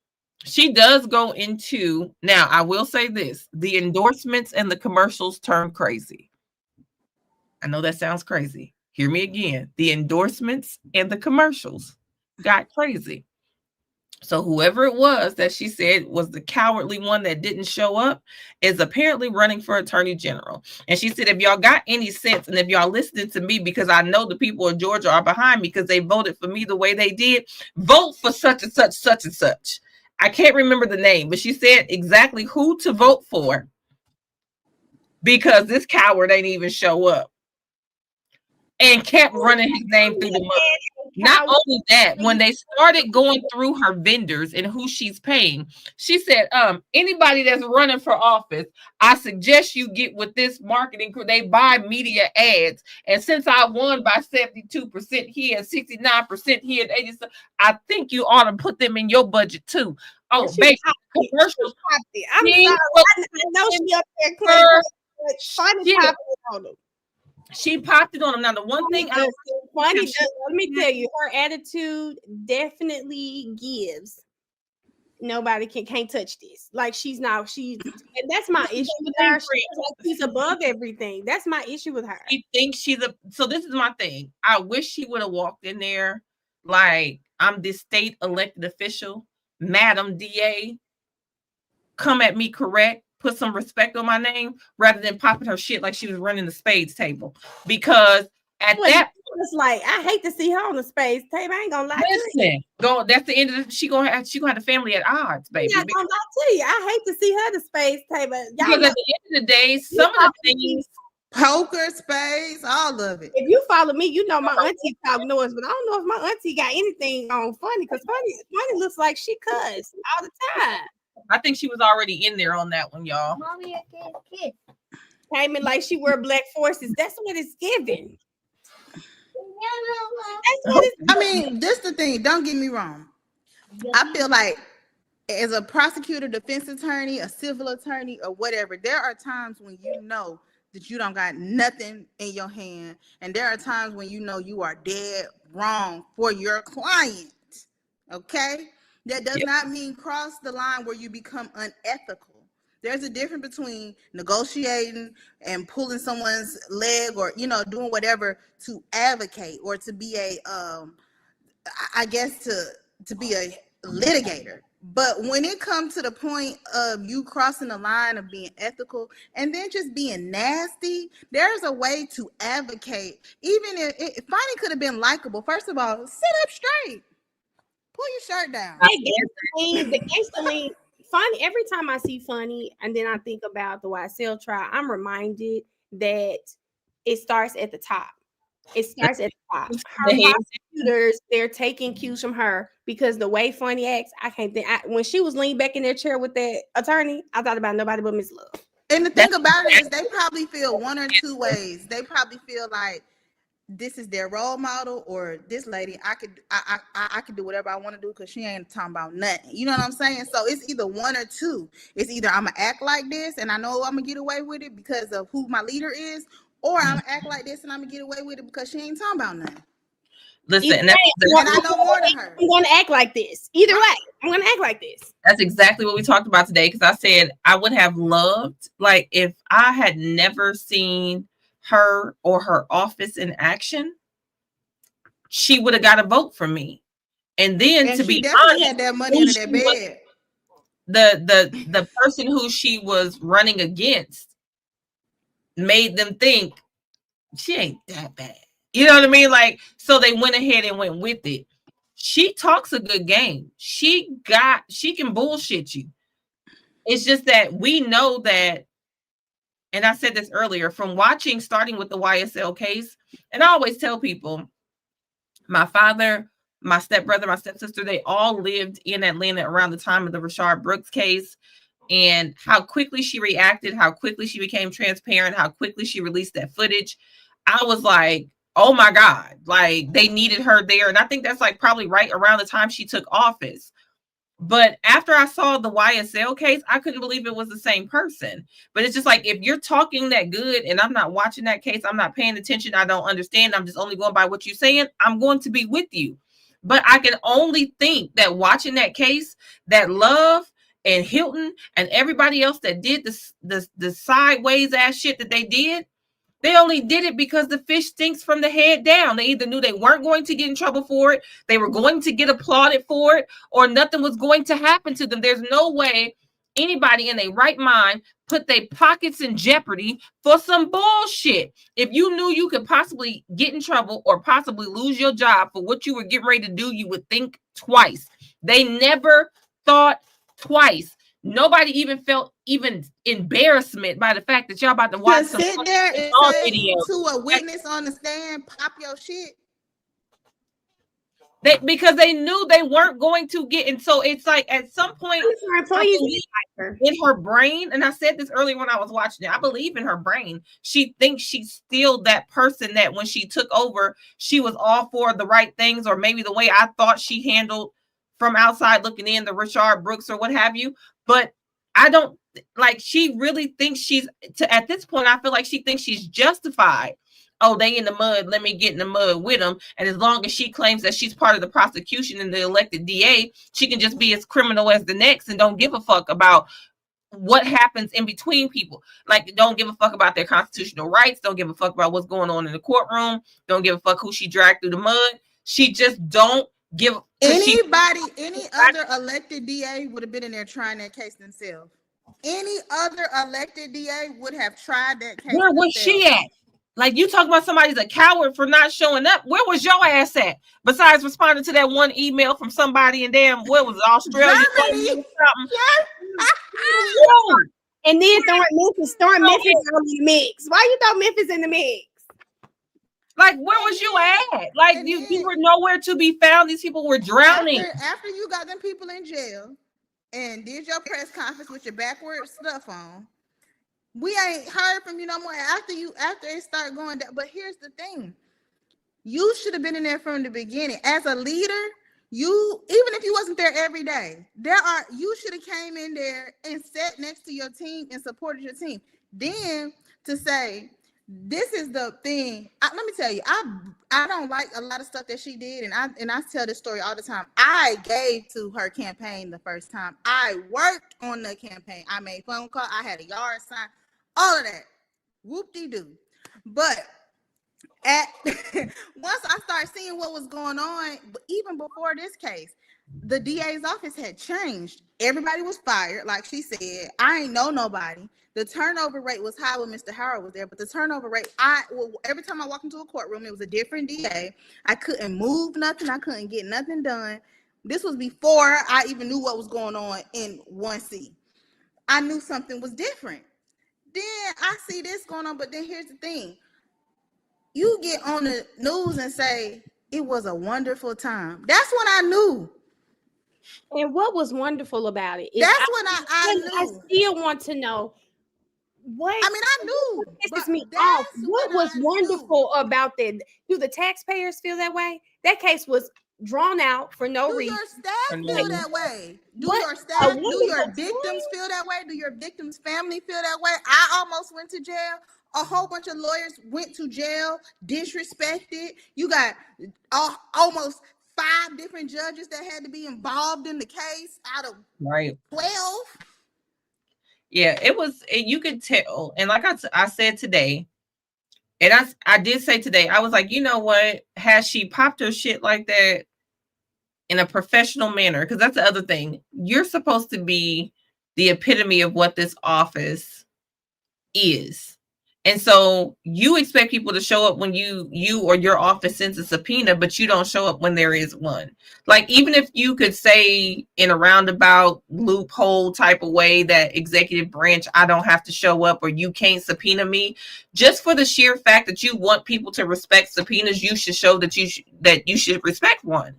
she does go into, now I will say this, the endorsements and the commercials turn crazy. I know that sounds crazy. Hear me again. The endorsements and the commercials got crazy. So whoever it was that she said was the cowardly one that didn't show up is apparently running for attorney general. And she said, if y'all got any sense, and if y'all listening to me, because I know the people of Georgia are behind me because they voted for me the way they did, vote for such and such, such and such. I can't remember the name, but she said exactly who to vote for, because this coward ain't even show up, and kept running his name through the mud. Not only that, when they started going through her vendors and who she's paying, she said, anybody that's running for office, I suggest you get with this marketing crew. They buy media ads. And since I won by 72% here and 69% here and 80%, I think you ought to put them in your budget too. Oh, baby, commercials. I'm sorry. I know she up there clear. She popped it on him. Now, the one thing let me tell you, her attitude definitely gives. Nobody can't touch this. Like, and that's my issue with her. She's above everything. That's my issue with her. She thinks so this is my thing. I wish she would have walked in there like, I'm this state elected official, Madam DA, come at me correct. Put some respect on my name, rather than popping her shit like she was running the spades table. Because At Well, that it's like I hate to see her on the space tape. I ain't gonna lie to you. listen, go. That's the end of the. She gonna have the family at odds, I'm baby. not gonna lie to you. I hate to see her the space tape, but y'all Because know, at the end of the day, some of the things. Poker, spades, all of it. if you follow me, you know my auntie talk noise, but I don't know if my auntie got anything on Funny because Funny looks like she cuss all the time. I think she was already in there on that one, y'all. Mommy, I can't kiss. Came in like she wear black forces. That's what it's giving. That's what it's I mean, this the thing. Don't get me wrong. I feel like as a prosecutor, defense attorney, a civil attorney, or whatever, there are times when you know that you don't got nothing in your hand, and there are times when you know you are dead wrong for your client. Okay, that does not mean cross the line where you become unethical. There's a difference between negotiating and pulling someone's leg, or doing whatever to advocate or to be a I guess to be a litigator. But when it comes to the point of you crossing the line of being ethical and then just being nasty, there's a way to advocate. Even if Fani could have been likable, first of all, sit up straight, pull your shirt down. the gangster lean. Funny. Every time I see Funny, and then I think about the YSL trial, I'm reminded that it starts at the top. It starts at the top. Her prosecutors, they're taking cues from her because the way Funny acts, I can't think. When she was leaned back in their chair with that attorney, I thought about nobody but Miss Love. And the thing about it is, they probably feel one or two ways. They probably feel like this is their role model, or this lady, I could do whatever I want to do because she ain't talking about nothing. You know what I'm saying? So it's either one or two. It's either I'm gonna act like this and I know I'm gonna get away with it because of who my leader is, or I'm gonna act like this and I'm gonna get away with it because she ain't talking about nothing. Listen, and I know more than her. I'm gonna act like this. Either way, I'm gonna act like this. That's exactly what we talked about today. Because I said I would have loved, like, if I had never seen her or her office in action, she would have got a vote from me. And then, and to she be definitely honest, had that money under that bed. The person who she was running against made them think she ain't that bad. You know what I mean? Like, so they went ahead and went with it. She talks a good game. She can bullshit you. It's just that we know that, and I said this earlier, from watching, starting with the YSL case, and I always tell people, my father, my stepbrother, my stepsister, they all lived in Atlanta around the time of the Rashard Brooks case, and how quickly she reacted, how quickly she became transparent, how quickly she released that footage. I was like, oh my God, like, they needed her there. And I think that's like probably right around the time she took office. But after I saw the YSL case, I couldn't believe it was the same person. But it's just like, if you're talking that good and I'm not watching that case, I'm not paying attention, I don't understand, I'm just only going by what you're saying, I'm going to be with you. But I can only think that watching that case, that Love and Hilton and everybody else that did the sideways ass shit that they did, they only did it because the fish stinks from the head down. They either knew they weren't going to get in trouble for it, they were going to get applauded for it, or nothing was going to happen to them. There's no way anybody in their right mind put their pockets in jeopardy for some bullshit. If you knew you could possibly get in trouble or possibly lose your job for what you were getting ready to do, you would think twice. They never thought twice. Nobody even felt even embarrassment by the fact that y'all about to watch some sit there and say video to a witness on the stand, pop your shit. Because they knew they weren't going to get, and so it's like at some point in her brain, and I said this earlier when I was watching it, I believe in her brain, she thinks she's still that person that when she took over, she was all for the right things, or maybe the way I thought she handled from outside looking in the Rashard Brooks or what have you. But I don't, like, she really thinks at this point, I feel like she thinks she's justified. Oh, they in the mud, let me get in the mud with them. And as long as she claims that she's part of the prosecution and the elected DA, she can just be as criminal as the next and don't give a fuck about what happens in between people. Like, don't give a fuck about their constitutional rights, don't give a fuck about what's going on in the courtroom, don't give a fuck who she dragged through the mud. She just don't give any other elected DA would have been in there trying that case themselves. Any other elected DA would have tried that case. Where was she at? Like, you talk about somebody's a coward for not showing up. Where was your ass at? Besides responding to that one email from somebody in damn, what was it, Australia? Germany. Something? And then throwing Memphis out in the mix. Why you throw Memphis in the mix? Like, where was you at? Like, you were nowhere to be found. These people were drowning. After you got them people in jail and did your press conference with your backward stuff on, we ain't heard from you no more after it started going down. But here's the thing. You should have been in there from the beginning. As a leader, even if you wasn't there every day, you should have came in there and sat next to your team and supported your team. Then to say, this is the thing. Let me tell you, I don't like a lot of stuff that she did, and I tell this story all the time. I gave to her campaign the first time. I worked on the campaign. I made phone calls. I had a yard sign, all of that. Whoop-de-doo. But once I started seeing what was going on, even before this case, the DA's office had changed. Everybody was fired, like she said. I ain't know nobody. The turnover rate was high when Mr. Howard was there, but the turnover rate, every time I walked into a courtroom, it was a different DA. I couldn't move nothing. I couldn't get nothing done. This was before I even knew what was going on in 1C. I knew something was different. Then I see this going on, but then here's the thing. You get on the news and say, it was a wonderful time. That's when I knew. And what was wonderful about it? That's when I knew. I still want to know what. I mean, I knew. Pisses me off. What was wonderful about that? Do the taxpayers feel that way? That case was drawn out for no reason. Do your staff feel that way? Do your victims feel that way? Do your victims' family feel that way? I almost went to jail. A whole bunch of lawyers went to jail, disrespected. You got almost 5 different judges that had to be involved in the case out of 12. Yeah, it was. You could tell, and like I said today, and I did say today, I was like, you know what? Has she popped her shit like that in a professional manner? Because that's the other thing. You're supposed to be the epitome of what this office is. And so you expect people to show up when you or your office sends a subpoena, but you don't show up when there is one. Like, even if you could say in a roundabout loophole type of way that executive branch, I don't have to show up or you can't subpoena me, just for the sheer fact that you want people to respect subpoenas, you should show that you should respect one.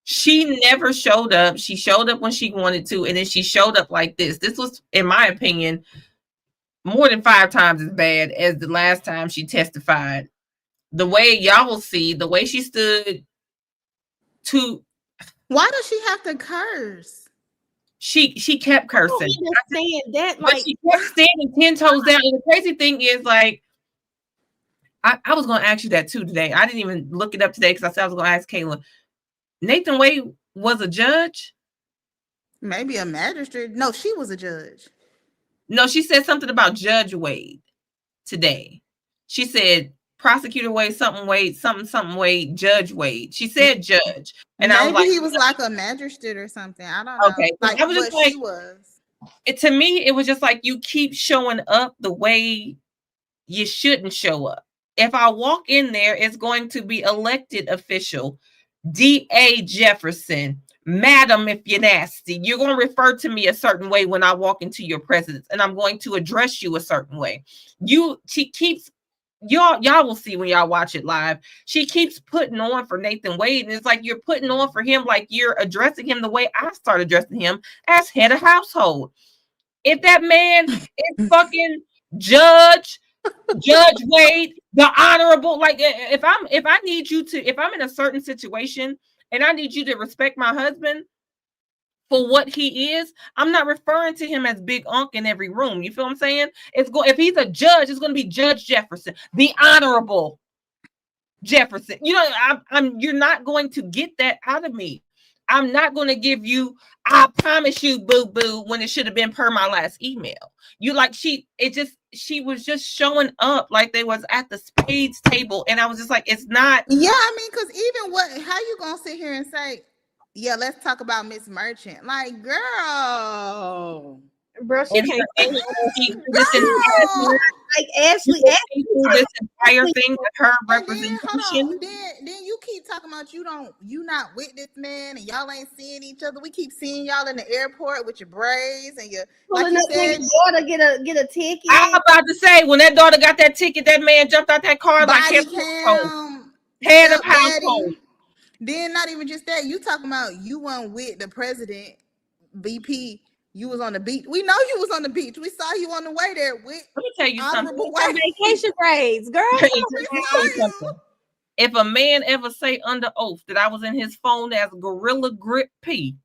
She never showed up. She showed up when she wanted to, and then she showed up like this. This was, in my opinion, more than 5 times as bad as the last time she testified. The way y'all will see, the way she stood to. Why does she have to curse? She kept cursing. I understand that, but she kept standing 10 toes down. And the crazy thing is, like, I was going to ask you that too today. I didn't even look it up today because I said I was going to ask Kayla. Nathan Wade was a judge? Maybe a magistrate. No, she was a judge. No, she said something about Judge Wade today. She said Prosecutor Wade, something Wade, something Wade, Judge Wade. She said judge. And maybe I was like, he was like a magistrate or something. I don't know. Okay. Like I was just what like, she was. To me, it was just like, you keep showing up the way you shouldn't show up. If I walk in there, it's going to be elected official, D.A. Jefferson, Madam, if you're nasty. You're going to refer to me a certain way when I walk into your presence, and I'm going to address you a certain way. She keeps, y'all will see when y'all watch it live. She keeps putting on for Nathan Wade, and it's like you're putting on for him like you're addressing him the way I start addressing him as head of household. If that man is fucking Judge Wade, the honorable, like, if I need you to, if I'm in a certain situation and I need you to respect my husband for what he is, I'm not referring to him as Big Unc in every room. You feel what I'm saying? If he's a judge, it's going to be Judge Jefferson, the honorable Jefferson. You know, you're not going to get that out of me. I'm not going to give you, I promise you, boo boo, when it should have been per my last email. You like, she was just showing up like they was at the spades table. And I was just like, it's not. Yeah, I mean, because even how you going to sit here and say, yeah, let's talk about Miss Merchant. Like, girl. Bro, she can't. like Ashley. You see through this entire thing with her And then, representation. hold on. Then you keep talking about you not with this man and y'all ain't seeing each other. We keep seeing y'all in the airport with your braids and your like you said. Daughter get a ticket. I'm about to say when that daughter got that ticket, that man jumped out that car like Body head cam, of household. Then not even just that. You talking about you weren't with the president, VP. You was on the beach. We know you was on the beach. We saw you on the way there with Let me tell you something. honorable Her white. vacation braids, girl. Let me tell you something. If a man ever say under oath that I was in his phone as Gorilla Grip P,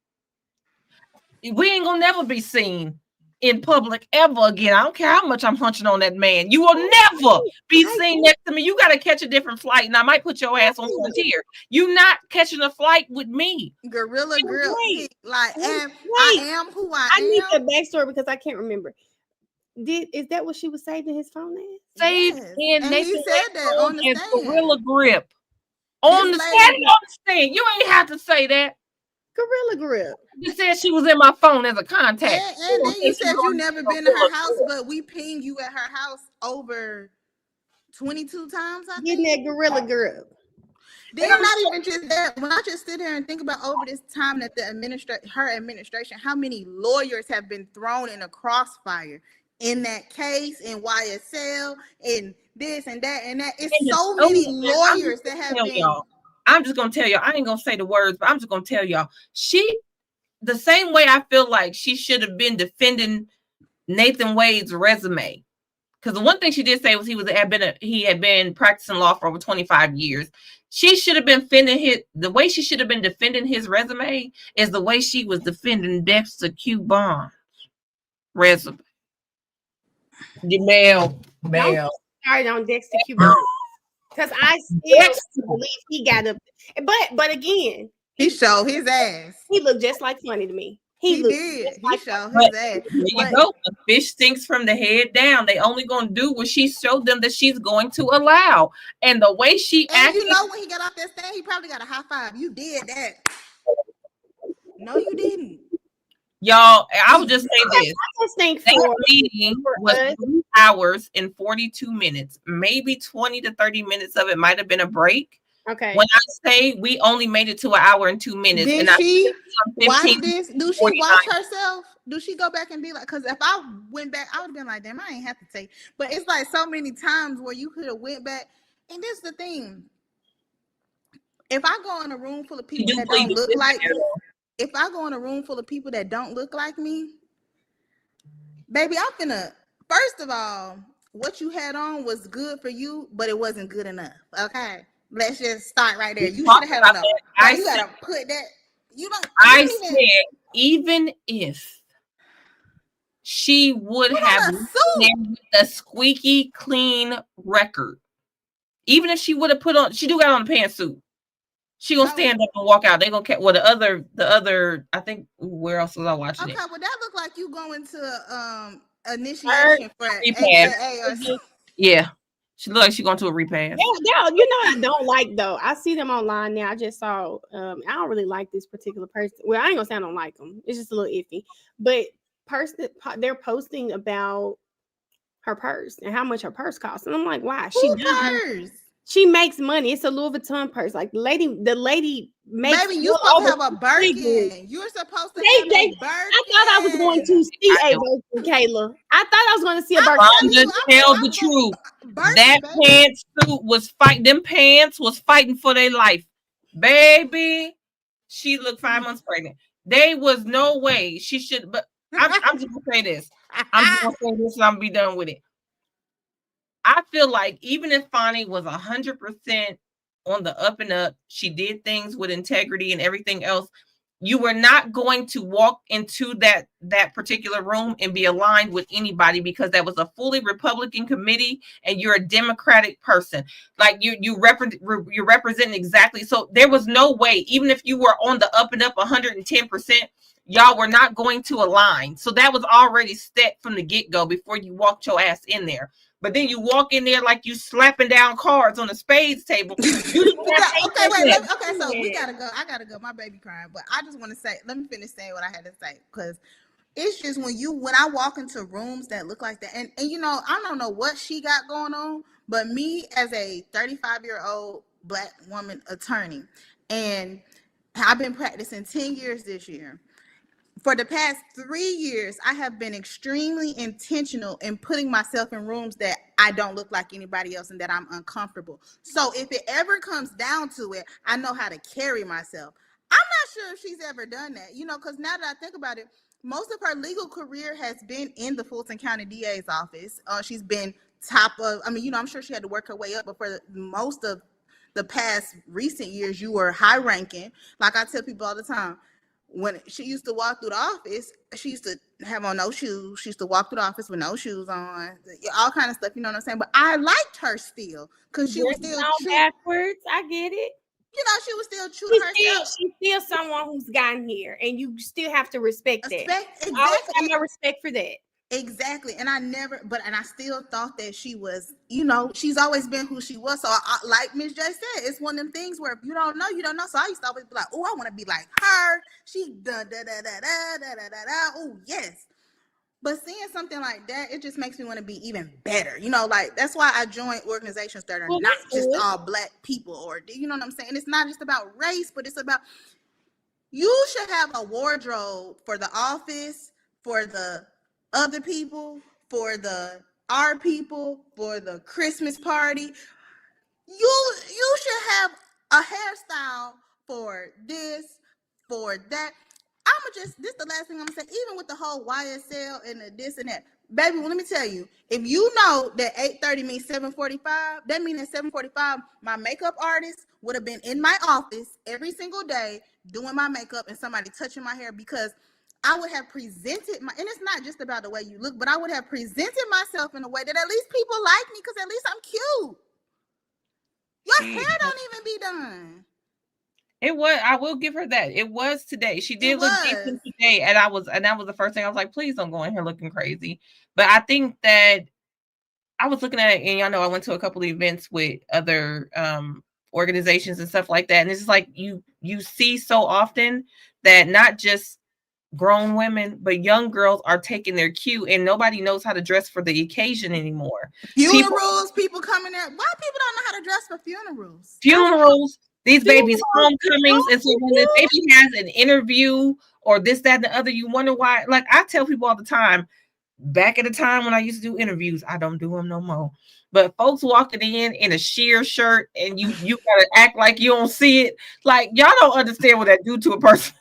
we ain't gonna never be seen in public ever again. I don't care how much I'm hunching on that man. You will never be seen next to me. You got to catch a different flight, and I might put your ass on Frontier. You not catching a flight with me. Gorilla Grip. Like, and Wait. I am who I I need am. the backstory because I can't remember. Is that what she was saving his phone as? Saved Yes. in And Nathan he said that on the as stand. Gorilla Grip. On This the lady- stand. You ain't have to say that. Gorilla Grip. You said she was in my phone as a contact. And then you said you never been to her house, but we pinged you at her house over 22 times. I Getting think. that Gorilla Grip. Then not even just that. When I just sit there and think about over this time that her administration, how many lawyers have been thrown in a crossfire in that case, in YSL, and this and that and that. It's so many lawyers that have been. I'm just gonna tell y'all. I ain't gonna say the words, but I'm just gonna tell y'all. The same way I feel like she should have been defending Nathan Wade's resume. Because the one thing she did say was he had been practicing law for over 25 years. She should have been the way she should have been defending his resume is the way she was defending Dexter Q. Bond's resume. Male. Sorry, on Dexter Q. Because I still believe he got up. But again, he showed his ass. He looked just like Funny to me. He did. He showed his ass. There you go. The fish stinks from the head down. They only gonna do what she showed them that she's going to allow. And the way she acted. You know, when he got off that stand, he probably got a high five. You did that. No, you didn't. Y'all, I would just say this. I just think that meeting was 3 hours and 42 minutes. Maybe 20 to 30 minutes of it might have been a break. Okay. When I say we only made it to an hour and 2 minutes. Did and she watch this? Do she watch herself? Do she go back and be like, because if I went back, I would have been like, damn, I ain't have to take. But it's like so many times where you could have went back. And this is the thing. If I go in a room full of people that don't look like me, if I go in a room full of people that don't look like me, baby, I'm finna, first of all, what you had on was good for you, but it wasn't good enough. Okay. Let's just start right there. You should have had enough. You gotta put that. I said, even if she would have a squeaky clean record, even if she would have she do got on a pantsuit. She gonna stand up and walk out. They gonna catch the other. I think where else was I watching it? Okay, well that looked like you going to initiation for AKA or something. Yeah, she looked like she going to a repass. Yeah, you know I don't like though. I see them online now. I just saw. I don't really like this particular person. Well, I ain't gonna say I don't like them. It's just a little iffy. But they're posting about her purse and how much her purse costs, and I'm like, why? She makes money. It's a Louis Vuitton purse. Like the lady makes. Baby, you supposed to have a Birkin. You're supposed to have a Birkin. I thought I was going to see a Birkin, Kayla. I thought I was going to see a Birkin. Just tell the truth. That pantsuit was fighting. Them pants was fighting for their life, baby. She looked 5 months pregnant. There was no way she should. But I'm just gonna say this. I'm just gonna say this, and I'm gonna be done with it. I feel like even if Fani was 100% on the up and up, she did things with integrity and everything else, you were not going to walk into that particular room and be aligned with anybody because that was a fully Republican committee and you're a Democratic person. Like you're representing exactly. So there was no way, even if you were on the up and up 110%, y'all were not going to align. So that was already set from the get-go before you walked your ass in there. But then you walk in there like you slapping down cards on a spades table. Okay, so we gotta go. I gotta go. My baby crying. But I just want to say, let me finish saying what I had to say. Because It's just when I walk into rooms that look like that, and you know, I don't know what she got going on, but me as a 35-year-old Black woman attorney, and I've been practicing 10 years this year. For the past 3 years, I have been extremely intentional in putting myself in rooms that I don't look like anybody else and that I'm uncomfortable. So if it ever comes down to it, I know how to carry myself. I'm not sure if she's ever done that, you know, because now that I think about it, most of her legal career has been in the Fulton County DA's office. She's been top of, I mean, you know, I'm sure she had to work her way up, but for most of the past recent years, you were high ranking. Like I tell people all the time, when she used to walk through the office, she used to have on no shoes. She used to walk through the office with no shoes on, all kind of stuff. You know what I'm saying? But I liked her still because she was still true. Backwards. I get it. You know, she was still true to herself. She's still someone who's gotten here, and you still have to respect that. Exactly. I always have my respect for that. Exactly. And I still thought that she was, you know, she's always been who she was. So like Ms. J said, it's one of them things where if you don't know, you don't know. So I used to always be like, oh, I want to be like her. She da da da da da da da da. Oh, yes. But seeing something like that, it just makes me want to be even better. You know, like that's why I join organizations that are not just all Black people, or, you know what I'm saying? It's not just about race, but it's about, you should have a wardrobe for the office, for the other people, for our people, for the Christmas party. You should have a hairstyle for this, for that. This the last thing I'm gonna say, even with the whole YSL and the this and that, baby, well, let me tell you, if you know that 8:30 means 7:45, that means at 7:45, my makeup artist would have been in my office every single day doing my makeup and somebody touching my hair, because I would have presented and it's not just about the way you look, but I would have presented myself in a way that at least people like me, because at least I'm cute. Your hair don't even be done. It was, I will give her that. It was today. She did look decent today. And that was the first thing I was like, please don't go in here looking crazy. But I think that I was looking at it, and y'all know I went to a couple of events with other organizations and stuff like that. And it's just like you see so often that not just grown women, but young girls are taking their cue, and nobody knows how to dress for the occasion anymore. Funerals, people coming there. Why people don't know how to dress for funerals? These babies' homecomings, and so when the baby has an interview or this, that, and the other, you wonder why. Like I tell people all the time, back at the time when I used to do interviews, I don't do them no more. But folks walking in a sheer shirt, and you gotta act like you don't see it. Like y'all don't understand what that do to a person.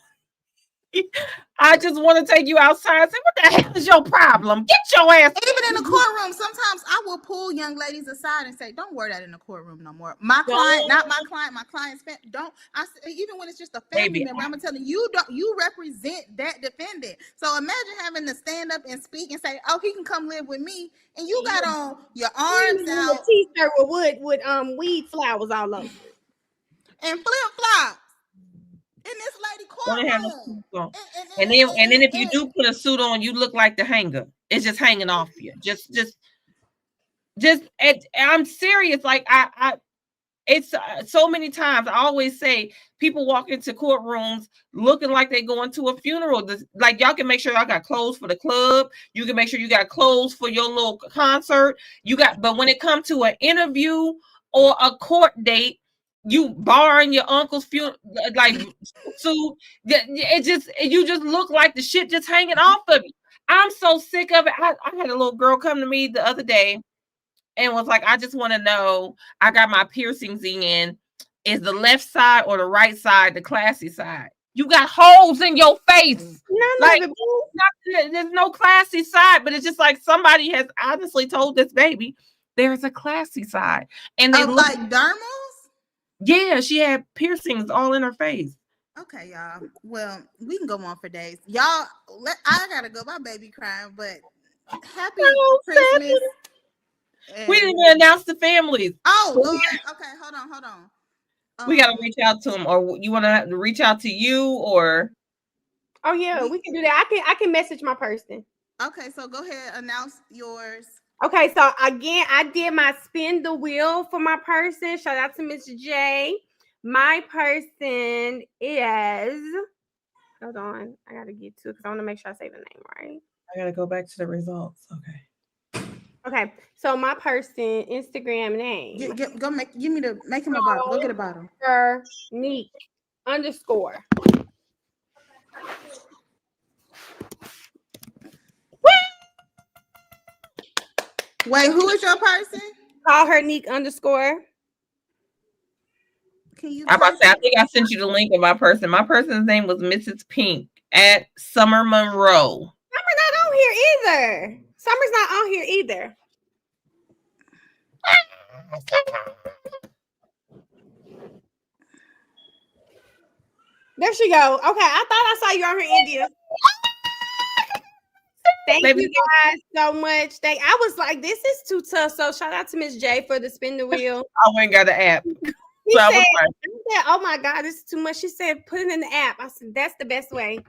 I just want to take you outside and say, what the hell is your problem? Get your ass. Even in the courtroom, sometimes I will pull young ladies aside and say, don't wear that in the courtroom no more. My client, not my client, my client's family. Don't. Even when it's just a family member, I'm telling you, you represent that defendant. So imagine having to stand up and speak and say, oh, he can come live with me, and you got on your arms out, T-shirt with weed flowers all over and flip flops. In this lady courtroom. And then if you do put a suit on, you look like the hanger. It's just hanging off you. I'm serious. Like it's so many times I always say people walk into courtrooms looking like they going to a funeral. Like y'all can make sure y'all got clothes for the club. You can make sure you got clothes for your little concert. But when it comes to an interview or a court date, you borrowing your uncle's funeral, like suit. You just look like the shit just hanging off of you. I'm so sick of it. I had a little girl come to me the other day and was like, I just want to know, I got my piercings in. Is the left side or the right side the classy side? You got holes in your face. There's no classy side, but it's just like somebody has honestly told this baby there's a classy side. And they look like dermals? Yeah, she had piercings all in her face. Okay, y'all. Well, we can go on for days. Y'all, I gotta go. My baby crying, but happy Christmas. We didn't even announce the families. Oh, Lord. Okay, hold on. We gotta reach out to them, or you want to reach out to you, or? Oh yeah, we can do that. I can message my person. Okay, so go ahead, announce yours. Okay, so again, I did my spin the wheel for my person. Shout out to Mr. J. My person is Hold on. I gotta get to it because I want to make sure I say the name right. I gotta go back to the results. Okay. Okay. So my person Instagram name. Make him a bottle. Go get a bottle. Neek _ Wait, who is your person? Call her Neek _ Can you? I'm about to say, I think I sent you the link of my person. My person's name was Mrs. Pink at Summer Monroe. Summer's not on here either. Summer's not on here either. There she go. Okay, I thought I saw you on here, India. Thank Baby. you guys so much. I was like, this is too tough. So shout out to Miss J for the spin the wheel. I went and got the app. She So I said, was like, oh my God, this is too much. She said, put it in the app. I said, that's the best way.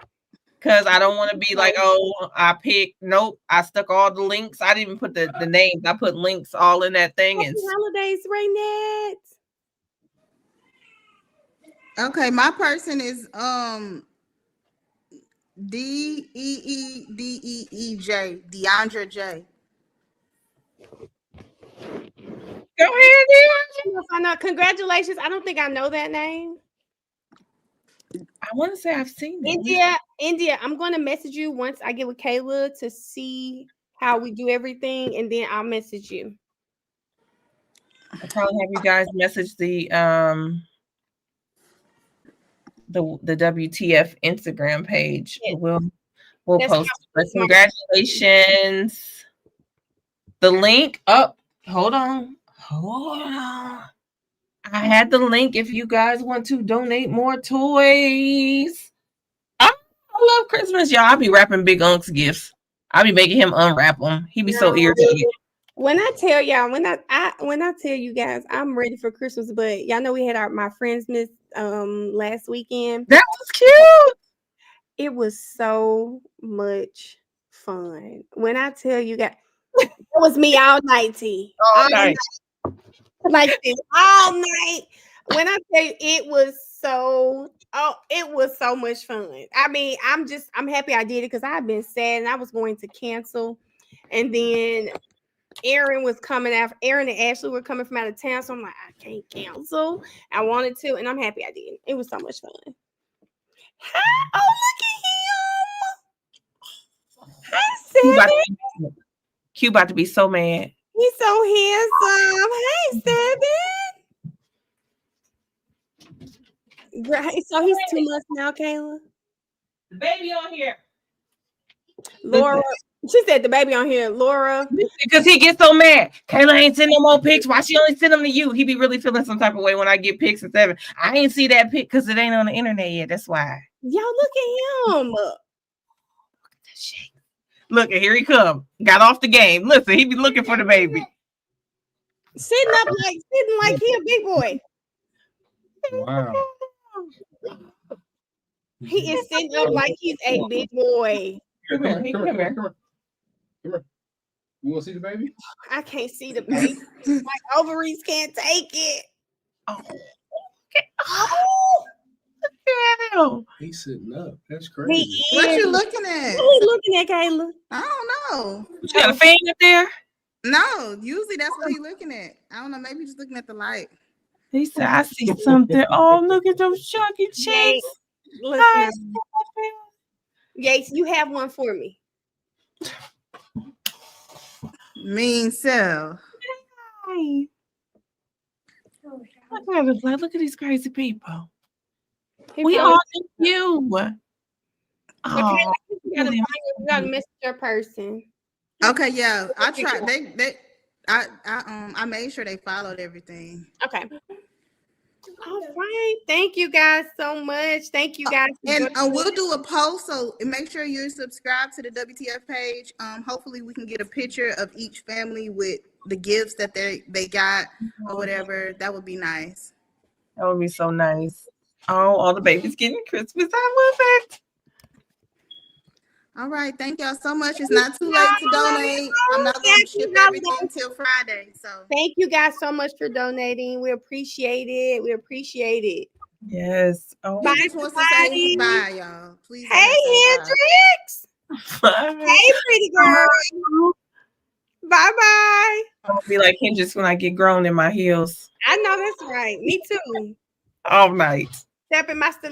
because I don't want to be like, oh, I picked. Nope, I stuck all the links. I didn't even put the names. I put links all in that thing. Happy And holidays, Raynette. Okay, my person is DEEDEEJ, Deandra J. go ahead, dear. I know. Congratulations. I don't think I know that name. I want to say I've seen it. India, I'm going to message you once I get with Kayla to see how we do everything, and then I'll message you. I'll probably have you guys message the WTF Instagram page. Yes. We'll That's post it. But congratulations. The link up. Hold on. I had the link if you guys want to donate more toys. I love Christmas, y'all. I'll be wrapping Big Unc's gifts. I'll be making him unwrap them. He be so irritated. When I tell y'all, when I tell you guys, I'm ready for Christmas. But y'all know we had my friends miss last weekend. That was cute. It was so much fun. When I tell you guys, it was me all night, T. All night. Like this all night. When I tell you, it was so much fun. I mean, I'm happy I did it because I've been sad and I was going to cancel, and then Aaron and Ashley were coming from out of town, so I'm like, I can't cancel. I wanted to, and I'm happy I did. It was so much fun. Oh, look at him! Hi, Seven. Q about to be so mad. He's so handsome. Hey, Seven. Right. So he's 2 months now, Kayla. The baby on here. Laura. She said the baby on here. Laura. Because he gets so mad. Kayla ain't sending no more pics. Why she only send them to you? He be really feeling some type of way when I get pics at 7. I ain't see that pic because it ain't on the internet yet. That's why. Y'all look at him. Look at that shake. Look, and here he come. Got off the game. Listen, he be looking for the baby. Sitting like he a big boy. Wow. He is sitting up like he's a big boy. Come here, here. come here. You want to see the baby? I can't see the baby. My ovaries can't take it. Oh. Oh. Look at him. He's sitting up. That's He crazy. is. What you looking at? What are you looking at, Kayla? I don't know. You got a fan up there? No, usually that's what he's looking at. I don't know. Maybe just looking at the light. He said, I see something. Oh, look at those chunky cheeks. Listen, Yates, you have one for me. Mean self. Hi. Look at these crazy people. We all thank you. Oh, You gotta message your person. Okay, yeah. I tried. I made sure they followed everything. Okay. All right. Thank you guys so much. Thank you guys. And we'll do a poll, so make sure you're subscribed to the WTF page. Hopefully we can get a picture of each family with the gifts that they got or whatever. That would be nice. that would be so nice. Oh, all the babies getting Christmas. I love it. All right, thank y'all so much. It's not too late to donate. I'm not going to ship everything until Friday. So thank you guys so much for donating. We appreciate it. Yes. Oh, Bye, He just wants to say somebody. bye, y'all. Please let Hey, him say bye. Hendrix. bye. Hey, pretty girl. Bye bye. I'll be like Hendrix when I get grown in my heels I know that's right. Me too. all night. Step in my stiletto.